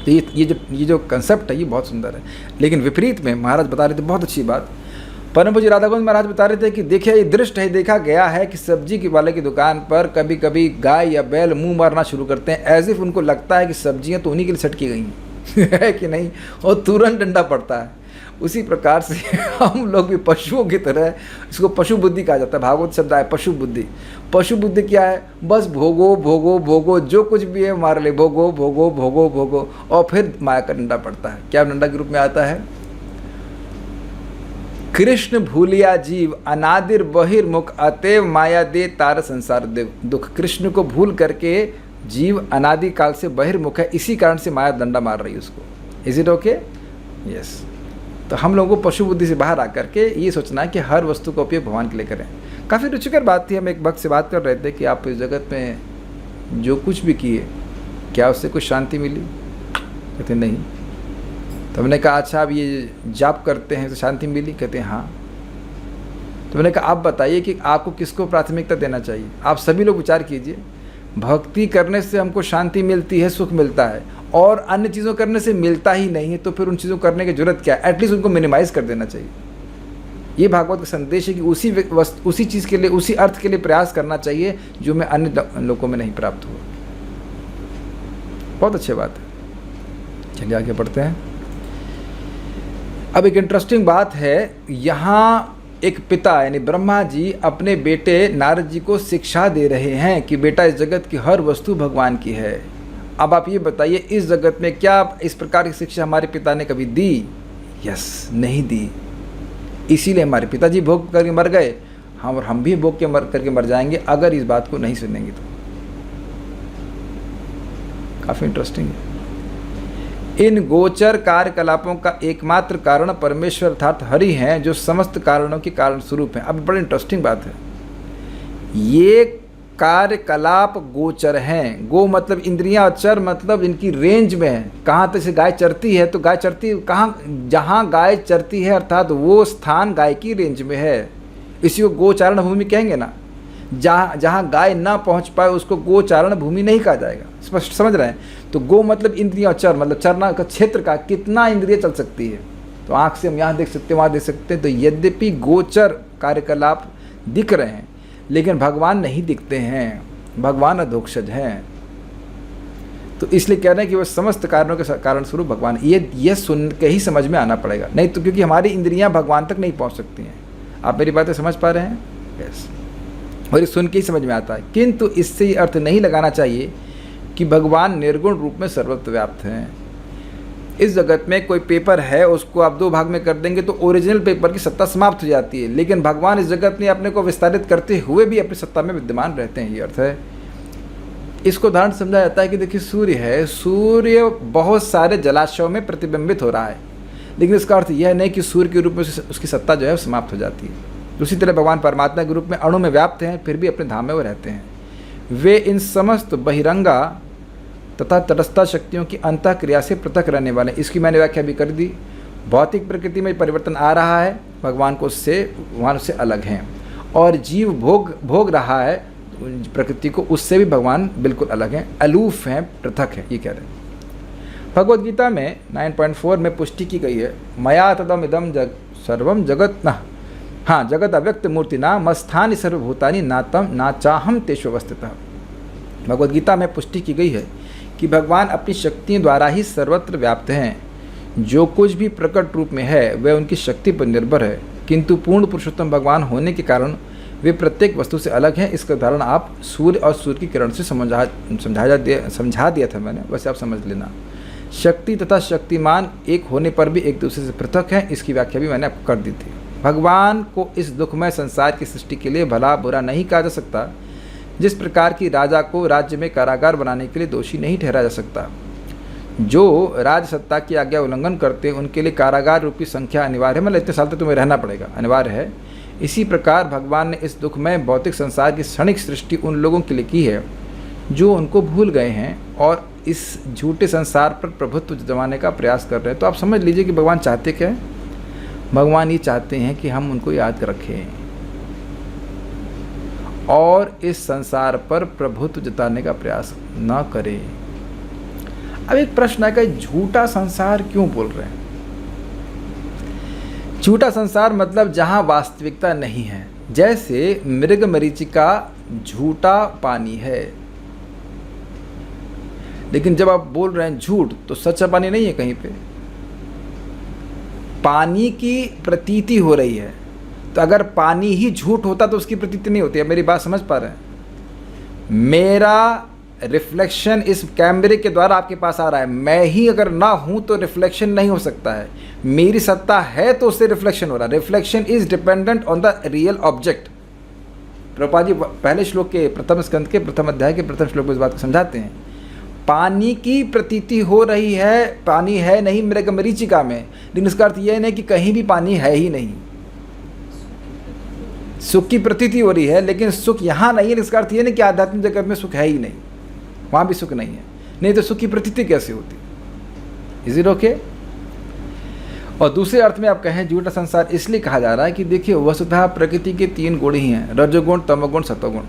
तो ये जो कंसेप्ट है ये बहुत सुंदर है। लेकिन विपरीत में महाराज बता रहे थे बहुत अच्छी बात, परम पूज्य राधा गोविंद महाराज बता रहे थे कि देखिए ये दृष्ट है, देखा गया है कि सब्जी की वाले की दुकान पर कभी कभी गाय या बैल मुंह मारना शुरू करते हैं, एज इफ उनको लगता है कि सब्जियां तो उन्हीं के लिए सेट की गई हैं है कि नहीं, और तुरंत डंडा पड़ता है। उसी प्रकार से हम लोग भी पशुओं की तरह, इसको पशु बुद्धि कहा जाता है, भागवत शब्द है पशु बुद्धि। पशु बुद्धि क्या है? बस भोगो भोगो भोगो, जो कुछ भी है मार ले, भोगो भोगो भोगो भोगो, और फिर माया का डंडा पड़ता है। क्या डंडा के रूप में आता है? कृष्ण भूलिया जीव अनादिर बहिर्मुख, अतएव माया दे तार संसार देव दुख। कृष्ण को भूल करके जीव अनादि काल से बहिर्मुख है, इसी कारण से माया दंडा मार रही है उसको। Is it okay? यस। तो हम लोगों को पशु बुद्धि से बाहर आकर के ये सोचना है कि हर वस्तु का उपयोग भगवान के लिए करें। काफ़ी रुचिकर बात थी, हम एक भक्त से बात कर रहे थे कि आप इस जगत में जो कुछ भी किए क्या उससे कुछ शांति मिली? कहते नहीं। तो मैंने कहा अच्छा आप ये जाप करते हैं तो शांति मिली? कहते हैं हाँ। तो मैंने कहा आप बताइए कि आपको किसको प्राथमिकता देना चाहिए? आप सभी लोग विचार कीजिए, भक्ति करने से हमको शांति मिलती है, सुख मिलता है, और अन्य चीज़ों करने से मिलता ही नहीं है, तो फिर उन चीज़ों करने की जरूरत क्या है? एटलीस्ट उनको मिनिमाइज़ कर देना चाहिए। ये भागवत का संदेश है कि उसी चीज़ के लिए, उसी अर्थ के लिए प्रयास करना चाहिए जो मैं अन्य लोगों में नहीं प्राप्त हुआ। बहुत अच्छी बात है। चलिए आगे बढ़ते हैं। अब एक इंटरेस्टिंग बात है, यहाँ एक पिता यानी ब्रह्मा जी अपने बेटे नारद जी को शिक्षा दे रहे हैं कि बेटा इस जगत की हर वस्तु भगवान की है। अब आप ये बताइए इस जगत में क्या इस प्रकार की शिक्षा हमारे पिता ने कभी दी? यस, नहीं दी। इसीलिए हमारे पिताजी भोग करके मर गए, हम भी भोग के करके मर जाएंगे अगर इस बात को नहीं सुनेंगे तो। काफ़ी इंटरेस्टिंग है। इन गोचर कार्यकलापों का एकमात्र कारण परमेश्वर अर्थात हरि हैं, जो समस्त कारणों के कारण स्वरूप हैं। अब बड़ी इंटरेस्टिंग बात है, ये कार्यकलाप गोचर हैं। गो मतलब इंद्रियां, चर मतलब इनकी रेंज में है। कहाँ तक से गाय चरती है, तो गाय चरती कहाँ? जहाँ गाय चरती है अर्थात वो स्थान गाय की रेंज में है, इसी को गोचारण भूमि कहेंगे ना। जहाँ गाय ना पहुँच पाए उसको गोचारण भूमि नहीं कहा जाएगा। स्पष्ट समझ रहे हैं? तो गो मतलब इंद्रियां, चर मतलब चरना का क्षेत्र का कितना इंद्रिय चल सकती है। तो आँख से हम यहाँ देख सकते हैं, वहाँ देख सकते हैं। तो यद्यपि गोचर कार्यकलाप दिख रहे हैं, लेकिन भगवान नहीं दिखते हैं, भगवान अधोक्षज हैं। तो इसलिए कह रहे हैं कि वह समस्त कारणों के कारण स्वरूप भगवान, ये सुन के ही समझ में आना पड़ेगा, नहीं तो क्योंकि हमारी इंद्रियां भगवान तक नहीं पहुंच सकती हैं। आप मेरी बातें समझ पा रहे हैं? यस। और ये सुन के ही समझ में आता है। किंतु इससे ये अर्थ नहीं लगाना चाहिए कि भगवान निर्गुण रूप में सर्वत्र व्याप्त हैं। इस जगत में कोई पेपर है, उसको आप 2 भाग में कर देंगे तो ओरिजिनल पेपर की सत्ता समाप्त हो जाती है, लेकिन भगवान इस जगत में अपने को विस्तारित करते हुए भी अपनी सत्ता में विद्यमान रहते हैं, ये अर्थ है। इसको उदाहरण समझा जाता है कि देखिए सूर्य है, सूर्य बहुत सारे जलाशयों में प्रतिबिंबित हो रहा है, लेकिन इसका अर्थ यह नहीं कि सूर्य के रूप में उसकी सत्ता जो है समाप्त हो जाती है। उसी तरह भगवान परमात्मा के रूप में अणु में व्याप्त हैं, फिर भी अपने धाम में वो रहते हैं। वे इन समस्त बहिरंगा तथा तटस्था शक्तियों की अंतः क्रिया से पृथक रहने वाले। इसकी मैंने व्याख्या भी कर दी। भौतिक प्रकृति में परिवर्तन आ रहा है, भगवान उससे अलग हैं, और जीव भोग रहा है प्रकृति को, उससे भी भगवान बिल्कुल अलग हैं, अलूफ हैं, पृथक हैं, ये कह रहे हैं। भगवद गीता में 9.4 में पुष्टि की गई है, मया तदम इदम सर्वम जगत न, हाँ, जगत अव्यक्त मूर्ति ना मस्थानि सर्वभूतानि ना चाहम तेषु अवस्थितः। भगवद गीता में पुष्टि की गई है कि भगवान अपनी शक्तियों द्वारा ही सर्वत्र व्याप्त हैं। जो कुछ भी प्रकट रूप में है वह उनकी शक्ति पर निर्भर है, किंतु पूर्ण पुरुषोत्तम भगवान होने के कारण वे प्रत्येक वस्तु से अलग हैं। इसका उदाहरण आप सूर्य और सूर्य की किरण से समझा दिया था मैंने, वैसे आप समझ लेना। शक्ति तथा शक्तिमान एक होने पर भी एक दूसरे से पृथक हैं, इसकी व्याख्या भी मैंने आपको कर दी थी। भगवान को इस दुखमय संसार की सृष्टि के लिए भला बुरा नहीं कहा जा सकता, जिस प्रकार की राजा को राज्य में कारागार बनाने के लिए दोषी नहीं ठहरा जा सकता। जो राज सत्ता की आज्ञा उल्लंघन करते हैं उनके लिए कारागार रूपी संख्या अनिवार्य है, मतलब इतने साल तक तुम्हें रहना पड़ेगा, अनिवार्य है। इसी प्रकार भगवान ने इस दुखमय भौतिक संसार की क्षणिक सृष्टि उन लोगों के लिए की है जो उनको भूल गए हैं और इस झूठे संसार पर प्रभुत्व जमाने का प्रयास कर रहे हैं। तो आप समझ लीजिए कि भगवान चाहते क्या है। भगवान ये चाहते हैं कि हम उनको याद रखें और इस संसार पर प्रभुत्व जताने का प्रयास न करें। अब एक प्रश्न है कि झूठा संसार क्यों बोल रहे हैं? झूठा संसार मतलब जहां वास्तविकता नहीं है, जैसे मृग मरीचिका झूठा पानी है। लेकिन जब आप बोल रहे हैं झूठ, तो सच्चा पानी नहीं है कहीं पे, पानी की प्रतीति हो रही है। तो अगर पानी ही झूठ होता तो उसकी प्रतीति नहीं होती है। मेरी बात समझ पा रहे हैं? मेरा रिफ्लेक्शन इस कैमरे के द्वारा आपके पास आ रहा है, मैं ही अगर ना हूं तो रिफ्लेक्शन नहीं हो सकता है। मेरी सत्ता है तो उससे रिफ्लेक्शन हो रहा है। Reflection is dependent on the real object. Prabhupada ji पहले श्लोक के प्रथम स्कंद के प्रथम अध्याय के प्रथम श्लोक में इस बात को समझाते हैं। पानी की प्रतीति हो रही है, पानी है नहीं मृग मरीचिका में, लेकिन इसका अर्थ यह नहीं कि कहीं भी पानी है ही नहीं। सुख की प्रतीति हो रही है लेकिन सुख यहाँ नहीं है, इसका अर्थ यह नहीं कि आध्यात्मिक जगत में सुख है ही नहीं, वहाँ भी सुख नहीं है। नहीं तो सुख की प्रतीति कैसे होती? Is it okay? और दूसरे अर्थ में आप कहें झूठा संसार इसलिए कहा जा रहा है कि देखिए वस्तुतः प्रकृति के 3 गुण ही हैं, रजोगुण, तमोगुण, सतोगुण,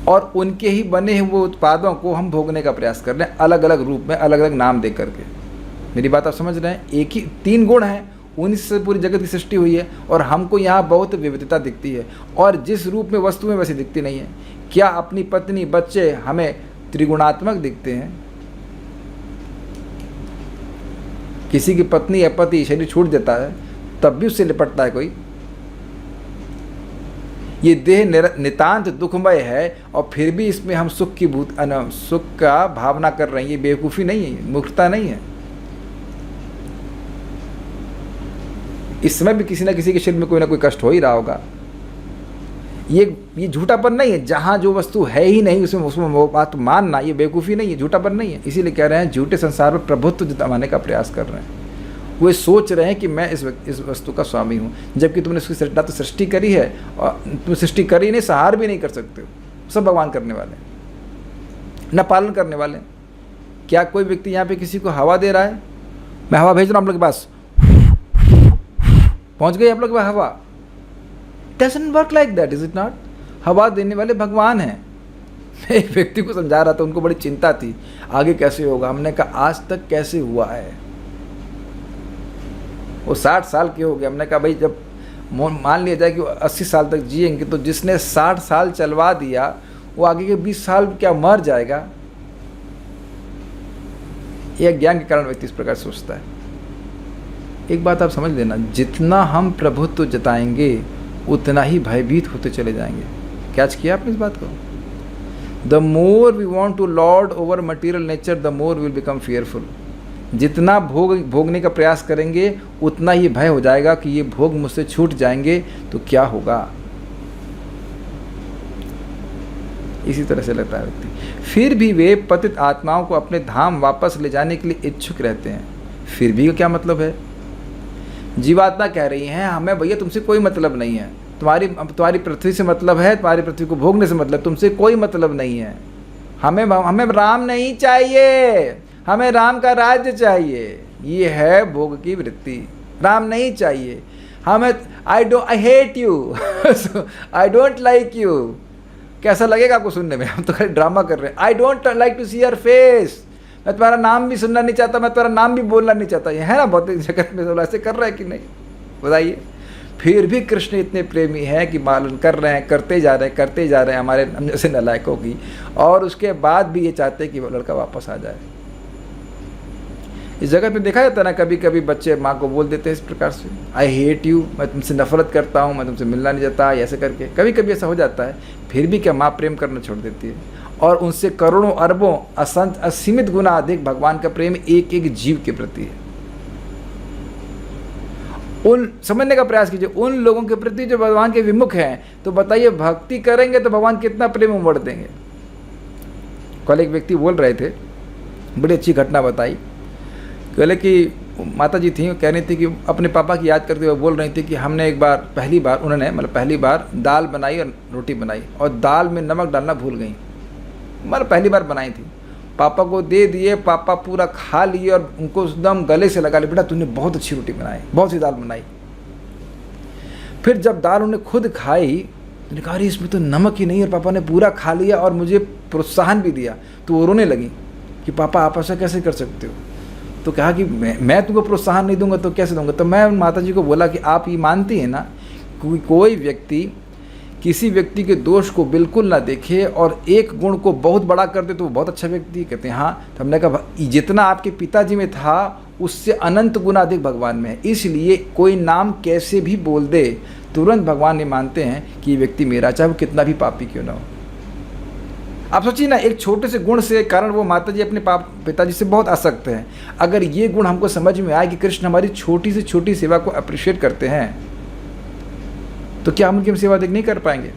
और उनके ही बने हुए उत्पादों को हम भोगने का प्रयास कर रहे हैं, अलग अलग रूप में, अलग अलग नाम दे करके। मेरी बात आप समझ रहे हैं? एक ही 3 गुण हैं, उन्हीं से पूरी जगत की सृष्टि हुई है, और हमको यहाँ बहुत विविधता दिखती है, और जिस रूप में वस्तु में वैसी दिखती नहीं है। क्या अपनी पत्नी बच्चे हमें त्रिगुणात्मक दिखते हैं? किसी की पत्नी या पति शरीर छूट देता है तब भी उससे लिपटता है कोई। ये देह नितांत दुखमय है और फिर भी इसमें हम सुख का भावना कर रहे हैं। ये बेवकूफ़ी नहीं है, मूर्खता नहीं है। इस समय भी किसी न किसी के शरीर में कोई ना कोई कष्ट हो ही रहा होगा। ये झूठापन नहीं है। जहाँ जो वस्तु है ही नहीं उसमें वो बात मानना, ये बेवकूफ़ी नहीं है, झूठापन नहीं है। इसीलिए कह रहे हैं झूठे संसार में प्रभुत्व जताने का प्रयास कर रहे हैं। वो सोच रहे हैं कि मैं इस वस्तु का स्वामी हूँ, जबकि तुमने उसकी ना तो सृष्टि करी है, और तुम सृष्टि करी नहीं, सहार भी नहीं कर सकते हो। सब भगवान करने वाले हैं, न पालन करने वाले। क्या कोई व्यक्ति यहाँ पे किसी को हवा दे रहा है? मैं हवा भेज रहा हूँ आप लोग के पास, पहुँच गई आप लोग के पास हवा। Doesn't work like that, is it not? हवा देने वाले भगवान हैं। मैं एक व्यक्ति को समझा रहा था, उनको बड़ी चिंता थी आगे कैसे होगा। हमने कहा आज तक कैसे हुआ है? वो 60 साल के हो गए। हमने कहा भाई जब मान लिया जाए कि 80 साल तक जिएंगे, तो जिसने 60 साल चलवा दिया वो आगे के 20 साल क्या मर जाएगा? यह ज्ञान के कारण व्यक्ति इस प्रकार सोचता है। एक बात आप समझ लेना, जितना हम प्रभुत्व जताएंगे उतना ही भयभीत होते चले जाएंगे। कैच किया आपने इस बात को? The more we want to lord over material nature the more will become fearful. जितना भोगने का प्रयास करेंगे उतना ही भय हो जाएगा कि ये भोग मुझसे छूट जाएंगे तो क्या होगा। इसी तरह से लगता है व्यक्ति। फिर भी वे पतित आत्माओं को अपने धाम वापस ले जाने के लिए इच्छुक रहते हैं। फिर भी का क्या मतलब है? जीवात्मा कह रही हैं हमें भैया तुमसे कोई मतलब नहीं है, तुम्हारी पृथ्वी से मतलब है, तुम्हारी पृथ्वी को भोगने से मतलब, तुमसे कोई मतलब नहीं है। हमें राम नहीं चाहिए, हमें राम का राज्य चाहिए। ये है भोग की वृत्ति। राम नहीं चाहिए हमें। I hate you, I don't like you. कैसा लगेगा आपको सुनने में? हम तो खाली ड्रामा कर रहे हैं। I don't like to see your face. मैं तुम्हारा नाम भी सुनना नहीं चाहता, मैं तुम्हारा नाम भी बोलना नहीं चाहता। ये है ना भौतिक जगत में सब ऐसे कर रहे हैं कि नहीं? बताइए। फिर भी कृष्ण इतने प्रेमी हैं कि पालन कर रहे हैं, करते जा रहे हैं हमारे हम जैसे नालायकों की, और उसके बाद भी ये चाहते हैं कि वो लड़का वापस आ जाए। इस जगत में देखा जाता है ना, कभी कभी बच्चे माँ को बोल देते हैं इस प्रकार से, आई हेट यू, मैं तुमसे नफरत करता हूँ, मैं तुमसे मिलना नहीं चाहता, ऐसे करके कभी कभी ऐसा हो जाता है। फिर भी क्या माँ प्रेम करना छोड़ देती है? और उनसे करोड़ों अरबों असीमित गुना अधिक भगवान का प्रेम एक एक जीव के प्रति है। उन समझने का प्रयास कीजिए, उन लोगों के प्रति जो भगवान के विमुख हैं, तो बताइए भक्ति करेंगे तो भगवान कितना प्रेम उमड़ देंगे। कल एक व्यक्ति बोल रहे थे, बड़ी अच्छी घटना बताई। कहले कि माता जी थी, कह रही थी कि अपने पापा की याद करते हुए बोल रही थी कि हमने एक बार पहली बार दाल बनाई और रोटी बनाई, और दाल में नमक डालना भूल गई। पहली बार बनाई थी, पापा को दे दिए, पापा पूरा खा लिए और उनको एकदम गले से लगा लिया, बेटा तूने बहुत अच्छी रोटी बनाई, बहुत सी दाल बनाई। फिर जब दाल उन्हें खुद खाई तो कहा अरे इसमें तो नमक ही नहीं, और पापा ने पूरा खा लिया और मुझे प्रोत्साहन भी दिया। तो वो रोने लगी कि पापा आप ऐसा कैसे कर सकते हो? तो कहा कि मैं तुमको प्रोत्साहन नहीं दूंगा तो कैसे दूंगा? तो मैं माता जी को बोला कि आप ये मानती हैं ना, कोई व्यक्ति किसी व्यक्ति के दोष को बिल्कुल ना देखे और एक गुण को बहुत बड़ा कर दे तो वो बहुत अच्छा व्यक्ति। कहते हैं हाँ। तो हमने कहा जितना आपके पिताजी में था उससे अनंत गुना अधिक भगवान में है, इसलिए कोई नाम कैसे भी बोल दे तुरंत भगवान ये मानते हैं कि ये व्यक्ति मेरा, चाहे वो कितना भी पापी क्यों ना हो। आप सोचिए ना, एक छोटे से गुण से कारण वो माता जी अपने पिताजी से बहुत आसक्त हैं। अगर ये गुण हमको समझ में आए कि कृष्ण हमारी छोटी से छोटी सेवा को अप्रिशिएट करते हैं, तो क्या हम उनकी सेवा नहीं कर पाएंगे?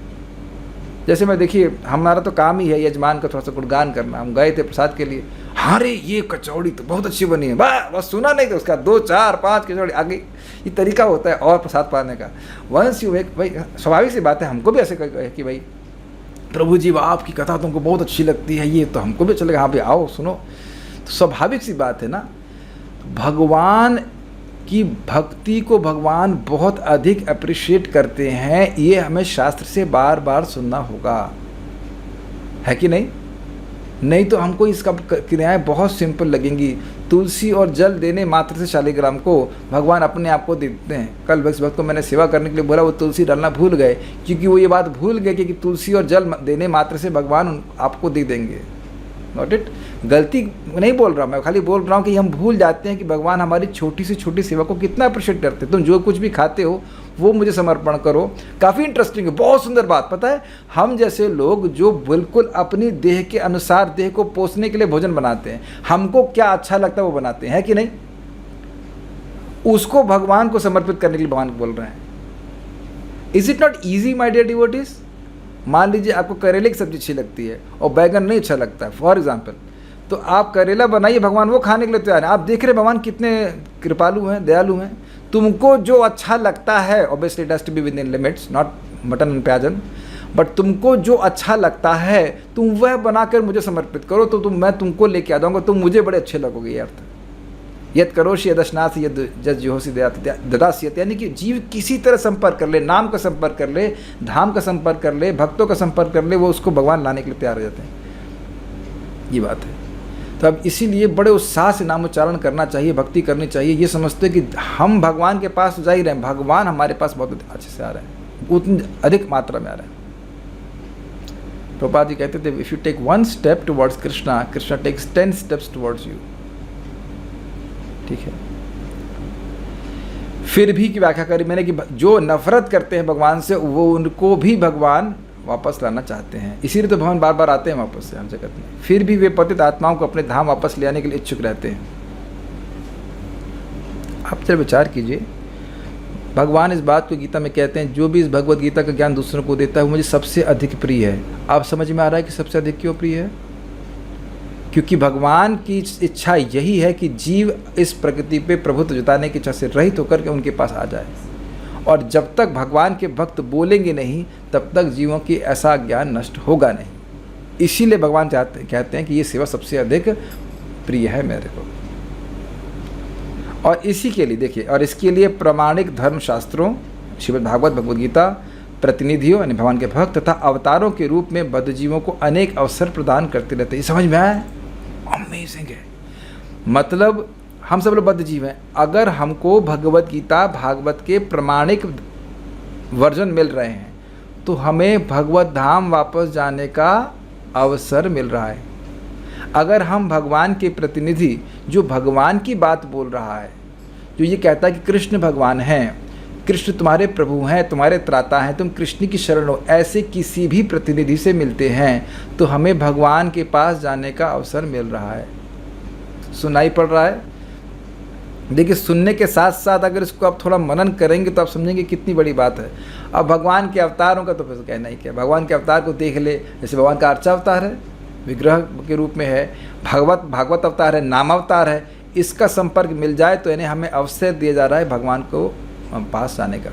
जैसे मैं देखिए, हमारा तो काम ही है यजमान का थोड़ा सा गुणगान करना। हम गए थे प्रसाद के लिए, अरे ये कचौड़ी तो बहुत अच्छी बनी है, बस सुना नहीं तो उसका 2 4 5 कचौड़ी आगे। ये तरीका होता है और प्रसाद पाने का। वंस यू भाई स्वाभाविक सी बात है, हमको भी ऐसे कहे कि भाई प्रभु जी आपकी कथा तुमको बहुत अच्छी लगती है, ये तो हमको भी अच्छा लगा, हाँ भाई आओ सुनो। तो स्वाभाविक सी बात है ना, भगवान की भक्ति को भगवान बहुत अधिक अप्रिशिएट करते हैं। ये हमें शास्त्र से बार बार सुनना होगा, है कि नहीं? नहीं तो हमको इसका क्रियाएं बहुत सिंपल लगेंगी। तुलसी और जल देने मात्र से शालिग्राम को भगवान अपने आप को देते हैं। कल भक्त को मैंने सेवा करने के लिए बोला, वो तुलसी डालना भूल गए, क्योंकि वो ये बात भूल गए कि तुलसी और जल देने मात्र से भगवान आपको दे देंगे। नॉट इट, गलती नहीं बोल रहा मैं, खाली बोल रहा हूँ कि हम भूल जाते हैं कि भगवान हमारी छोटी से छोटी सेवा को कितना अप्रिशिएट करते हैं। तुम जो कुछ भी खाते हो वो मुझे समर्पण करो। काफ़ी इंटरेस्टिंग है, बहुत सुंदर बात। पता है, हम जैसे लोग जो बिल्कुल अपनी देह के अनुसार देह को पोषने के लिए भोजन बनाते हैं, हमको क्या अच्छा लगता है वो बनाते हैं, कि नहीं? उसको भगवान को समर्पित करने के लिए भगवान बोल रहे हैं। Is it not easy my dear devotees? मान लीजिए आपको करेले की सब्जी अच्छी लगती है और बैगन नहीं अच्छा लगता है फॉर एग्जाम्पल, तो आप करेला बनाइए, भगवान वो खाने के लिए तैयार है। आप देख रहे भगवान कितने कृपालु हैं, दयालु हैं। तुमको जो अच्छा लगता है, obviously it has to be within limits, not mutton and प्याजन, बट तुमको जो अच्छा लगता है तुम वह बनाकर मुझे समर्पित करो, तो मैं तुमको लेके आ जाऊँगा, तुम मुझे बड़े अच्छे लगोगे। ये अर्थ यद करोशी यदशनाथ यद जज जोहोसी ददास्यत, यानी कि जीव किसी तरह संपर्क कर ले, नाम का संपर्क कर ले, धाम का संपर्क कर ले, भक्तों का संपर्क कर ले, वो उसको भगवान लाने के लिए तैयार हो जाते हैं। ये बात है। तो अब इसीलिए बड़े उत्साह से नामोच्चारण करना चाहिए, भक्ति करनी चाहिए। ये समझते हैं कि हम भगवान के पास जा ही रहे हैं, भगवान हमारे पास बहुत अच्छे से आ रहे हैं, उतनी अधिक मात्रा में आ रहे हैं। प्रभुपाद जी कहते थे, if you take 1 step towards Krishna, Krishna takes 10 steps towards you. ठीक है। फिर भी की व्याख्या करी मैंने कि जो नफरत करते हैं भगवान से, वो उनको भी भगवान वापस लाना चाहते हैं। इसीलिए तो भगवान बार बार आते हैं वापस से हम जगत में। फिर भी वे पतित आत्माओं को अपने धाम वापस ले आने के लिए इच्छुक रहते हैं। आप जरा विचार कीजिए, भगवान इस बात को गीता में कहते हैं, जो भी इस भगवत गीता का ज्ञान दूसरों को देता है वो मुझे सबसे अधिक प्रिय है। आप समझ में आ रहा है कि सबसे अधिक क्यों प्रिय है? क्योंकि भगवान की इच्छा यही है कि जीव इस प्रकृति पे प्रभुत्व जताने की इच्छा से रहित होकर के उनके पास आ जाए। और जब तक भगवान के भक्त बोलेंगे नहीं, तब तक जीवों की ऐसा ज्ञान नष्ट होगा नहीं। इसीलिए भगवान कहते हैं कि ये सेवा सबसे अधिक प्रिय है मेरे को। और इसी के लिए देखिए, और इसके लिए प्रमाणिक धर्मशास्त्रों, श्रीमद् भागवत, भगवद गीता, प्रतिनिधियों यानी भगवान के भक्त तथा अवतारों के रूप में बद्ध जीवों को अनेक अवसर प्रदान करते रहते हैं। ये समझ में आया? अमेजिंग है। मतलब हम सब लोग बद्ध जीव हैं। अगर हमको भगवद गीता, भागवत के प्रमाणिक वर्जन मिल रहे हैं, तो हमें भगवत धाम वापस जाने का अवसर मिल रहा है। अगर हम भगवान के प्रतिनिधि, जो भगवान की बात बोल रहा है, जो ये कहता है कि कृष्ण भगवान हैं, कृष्ण तुम्हारे प्रभु हैं, तुम्हारे त्राता हैं, तुम कृष्ण की शरण हो, ऐसे किसी भी प्रतिनिधि से मिलते हैं तो हमें भगवान के पास जाने का अवसर मिल रहा है। सुनाई पड़ रहा है? देखिए, सुनने के साथ साथ अगर इसको आप थोड़ा मनन करेंगे तो आप समझेंगे कितनी बड़ी बात है। अब भगवान के अवतारों का तो फिर कहना ही क्या, भगवान के अवतार को देख ले। जैसे भगवान का अर्चा अवतार है, विग्रह के रूप में है, भागवत अवतार है, नाम अवतार है। इसका संपर्क मिल जाए तो यानी हमें अवसर दिया जा रहा है भगवान को पास जाने का।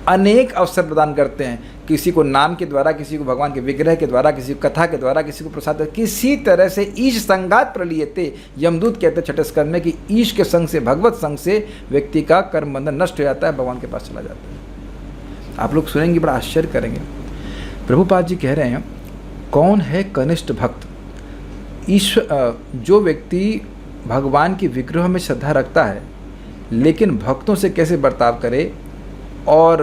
अनेक अवसर प्रदान करते हैं, किसी को नाम के द्वारा, किसी को भगवान के विग्रह के द्वारा, किसी को कथा के द्वारा, किसी को प्रसाद, किसी तरह से ईश संगात प्रलीयते। यमदूत कहते छठे स्कंद में कि ईश के संग से, भगवत संग से व्यक्ति का कर्म बंधन नष्ट हो जाता है, भगवान के पास चला जाता है। आप लोग सुनेंगे, बड़ा आश्चर्य करेंगे। प्रभुपाद जी कह रहे हैं, कौन है कनिष्ठ भक्त? ईश्वर, जो व्यक्ति भगवान के विग्रह में श्रद्धा रखता है लेकिन भक्तों से कैसे बर्ताव करे और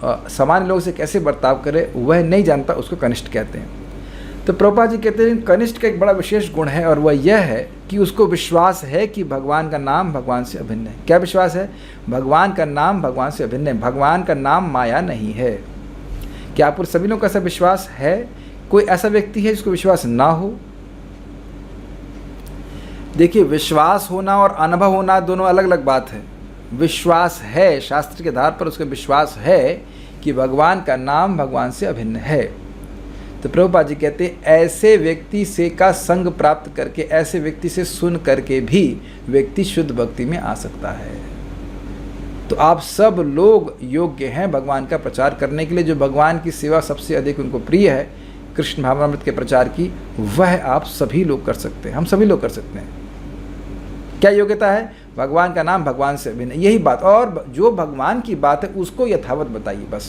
सामान्य लोगों से कैसे बर्ताव करे वह नहीं जानता, उसको कनिष्ठ कहते हैं। तो प्रभुपाद जी कहते हैं कनिष्ठ का एक बड़ा विशेष गुण है, और वह यह है कि उसको विश्वास है कि भगवान का नाम भगवान से अभिन्न है। क्या विश्वास है? भगवान का नाम भगवान से अभिन्न है, भगवान का नाम माया नहीं है। क्या आप सभी लोगों का ऐसा विश्वास है? कोई ऐसा व्यक्ति है जिसको विश्वास ना हो? देखिए, विश्वास होना और अनुभव होना दोनों अलग अलग बात है। विश्वास है, शास्त्र के आधार पर उसका विश्वास है कि भगवान का नाम भगवान से अभिन्न है। तो प्रभुपाद जी कहते हैं, ऐसे व्यक्ति से का संग प्राप्त करके, ऐसे व्यक्ति से सुन करके भी व्यक्ति शुद्ध भक्ति में आ सकता है। तो आप सब लोग योग्य हैं भगवान का प्रचार करने के लिए। जो भगवान की सेवा सबसे अधिक उनको प्रिय है, कृष्ण भावनामृत के प्रचार की, वह आप सभी लोग कर सकते हैं, हम सभी लोग कर सकते हैं। क्या योग्यता है? भगवान का नाम भगवान से भिन्न, यही बात। और जो भगवान की बात है उसको यथावत बताइए बस।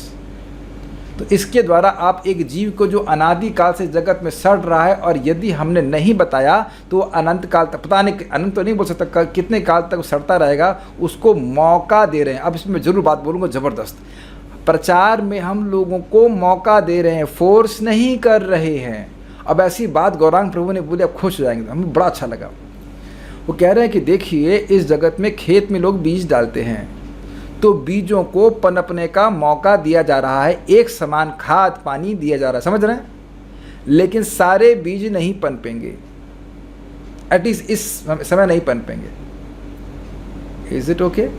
तो इसके द्वारा आप एक जीव को जो अनादि काल से जगत में सड़ रहा है, और यदि हमने नहीं बताया तो अनंत काल तक, पता नहीं, अनंत तो नहीं बोल सकता, कितने काल तक सड़ता रहेगा, उसको मौका दे रहे हैं। अब इसमें जरूर बात बोलूँगा ज़बरदस्त। प्रचार में हम लोगों को मौका दे रहे हैं, फोर्स नहीं कर रहे हैं। अब ऐसी बात गौरांग प्रभु ने बोली, अब खुश हो जाएंगे, हमें बड़ा अच्छा लगा। वो कह रहे हैं कि देखिए, इस जगत में खेत में लोग बीज डालते हैं तो बीजों को पनपने का मौका दिया जा रहा है, एक समान खाद पानी दिया जा रहा है, समझ रहे हैं? लेकिन सारे बीज नहीं पनपेंगे, एटलीस्ट इस समय नहीं पनपेंगे। Is it okay?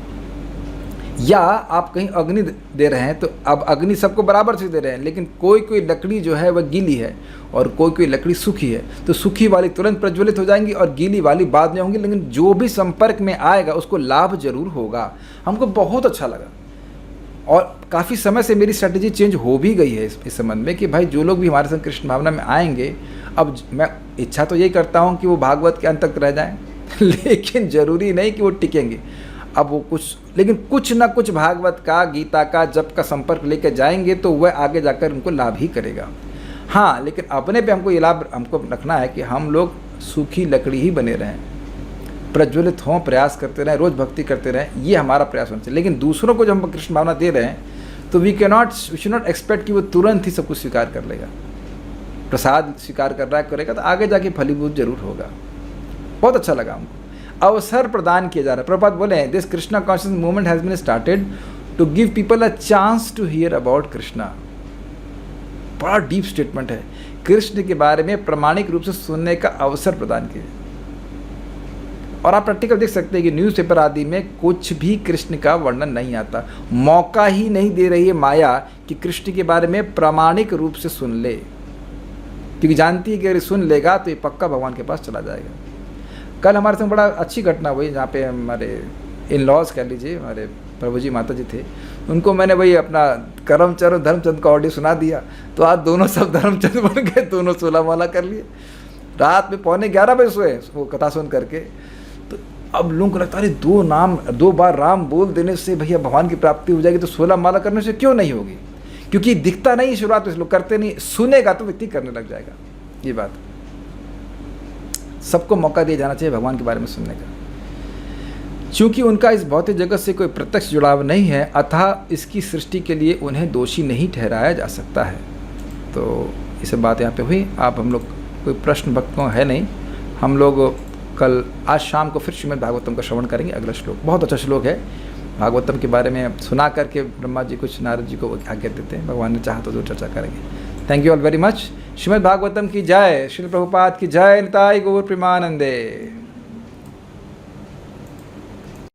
या आप कहीं अग्नि दे रहे हैं तो अब अग्नि सबको बराबर से दे रहे हैं, लेकिन कोई कोई लकड़ी जो है वह गीली है और कोई कोई लकड़ी सूखी है, तो सूखी वाली तुरंत प्रज्वलित हो जाएंगी और गीली वाली बाद में होंगी, लेकिन जो भी संपर्क में आएगा उसको लाभ जरूर होगा। हमको बहुत अच्छा लगा, और काफ़ी समय से मेरी स्ट्रैटेजी चेंज हो भी गई है इस संबंध में कि भाई जो लोग भी हमारे संग कृष्ण भावना में आएंगे, अब मैं इच्छा तो यही करता हूँ कि वो भागवत के अंत तक रह जाएँ लेकिन ज़रूरी नहीं कि वो टिकेंगे। अब वो लेकिन कुछ ना कुछ भागवत का, गीता का, जप का संपर्क लेकर जाएंगे तो वह आगे जाकर उनको लाभ ही करेगा। हाँ, लेकिन अपने पे हमको ये लाभ हमको रखना है कि हम लोग सूखी लकड़ी ही बने रहें, प्रज्वलित हों, प्रयास करते रहें, रोज़ भक्ति करते रहें, ये हमारा प्रयास होना चाहिए। लेकिन दूसरों को जब हम कृष्ण भावना दे रहे हैं तो वी शुड नॉट एक्सपेक्ट कि वो तुरंत ही सब कुछ स्वीकार कर लेगा। प्रसाद स्वीकार कर रहा है, करेगा तो आगे जाके फलीभूत जरूर होगा। बहुत अच्छा लगा हमको। अवसर प्रदान किया जा रहा है। प्रभुपाद बोले हैं, this Krishna consciousness movement has been started to give people a chance to hear about Krishna. बड़ा डीप स्टेटमेंट है। कृष्ण के बारे में प्रामाणिक रूप से सुनने का अवसर प्रदान किया। और आप प्रैक्टिकल देख सकते हैं कि न्यूज़पेपर आदि में कुछ भी कृष्ण का वर्णन नहीं आता। मौका ही नहीं दे रही है माया कि कृष्ण के बारे में प्रामाणिक रूप से सुन ले, क्योंकि जानती है कि अगर सुन लेगा तो ये पक्का भगवान के पास चला जाएगा। कल हमारे संग बड़ा अच्छी घटना हुई, जहाँ पे हमारे इन लॉज कह लीजिए, हमारे प्रभु जी माता जी थे, उनको मैंने वही अपना करमचंद और धर्मचंद का ऑडियो सुना दिया। तो आज दोनों सब धर्मचंद बन गए, दोनों 16 माला कर लिए। रात में 11:15 बजे सोए वो कथा सुन करके। तो अब लोगों को लगता है अरे 2 बार राम बोल देने से भैया भगवान की प्राप्ति हो जाएगी, तो 16 माला करने से क्यों नहीं होगी? क्योंकि दिखता नहीं शुरुआत में, लोग करते नहीं, सुनेगा तो व्यक्ति करने लग जाएगा। ये बात सबको मौका दिया जाना चाहिए भगवान के बारे में सुनने का। चूँकि उनका इस भौतिक जगत से कोई प्रत्यक्ष जुड़ाव नहीं है, अतः इसकी सृष्टि के लिए उन्हें दोषी नहीं ठहराया जा सकता है। तो ये सब बात यहाँ पे हुई। आप हम लोग कोई प्रश्न भक्तों है नहीं, हम लोग कल आज शाम को फिर श्रीमद् भागवतम का श्रवण करेंगे। अगला श्लोक बहुत अच्छा श्लोक है। भागवतम के बारे में सुना करके ब्रह्मा जी कुछ नारद जी को आज्ञा देते हैं, भगवान ने चाहा तो जरूर चर्चा करेंगे। Thank you all very much. Shrimad Bhagavatam की जय, श्रील प्रभुपाद की जय। निताई गौर प्रेमानंदे।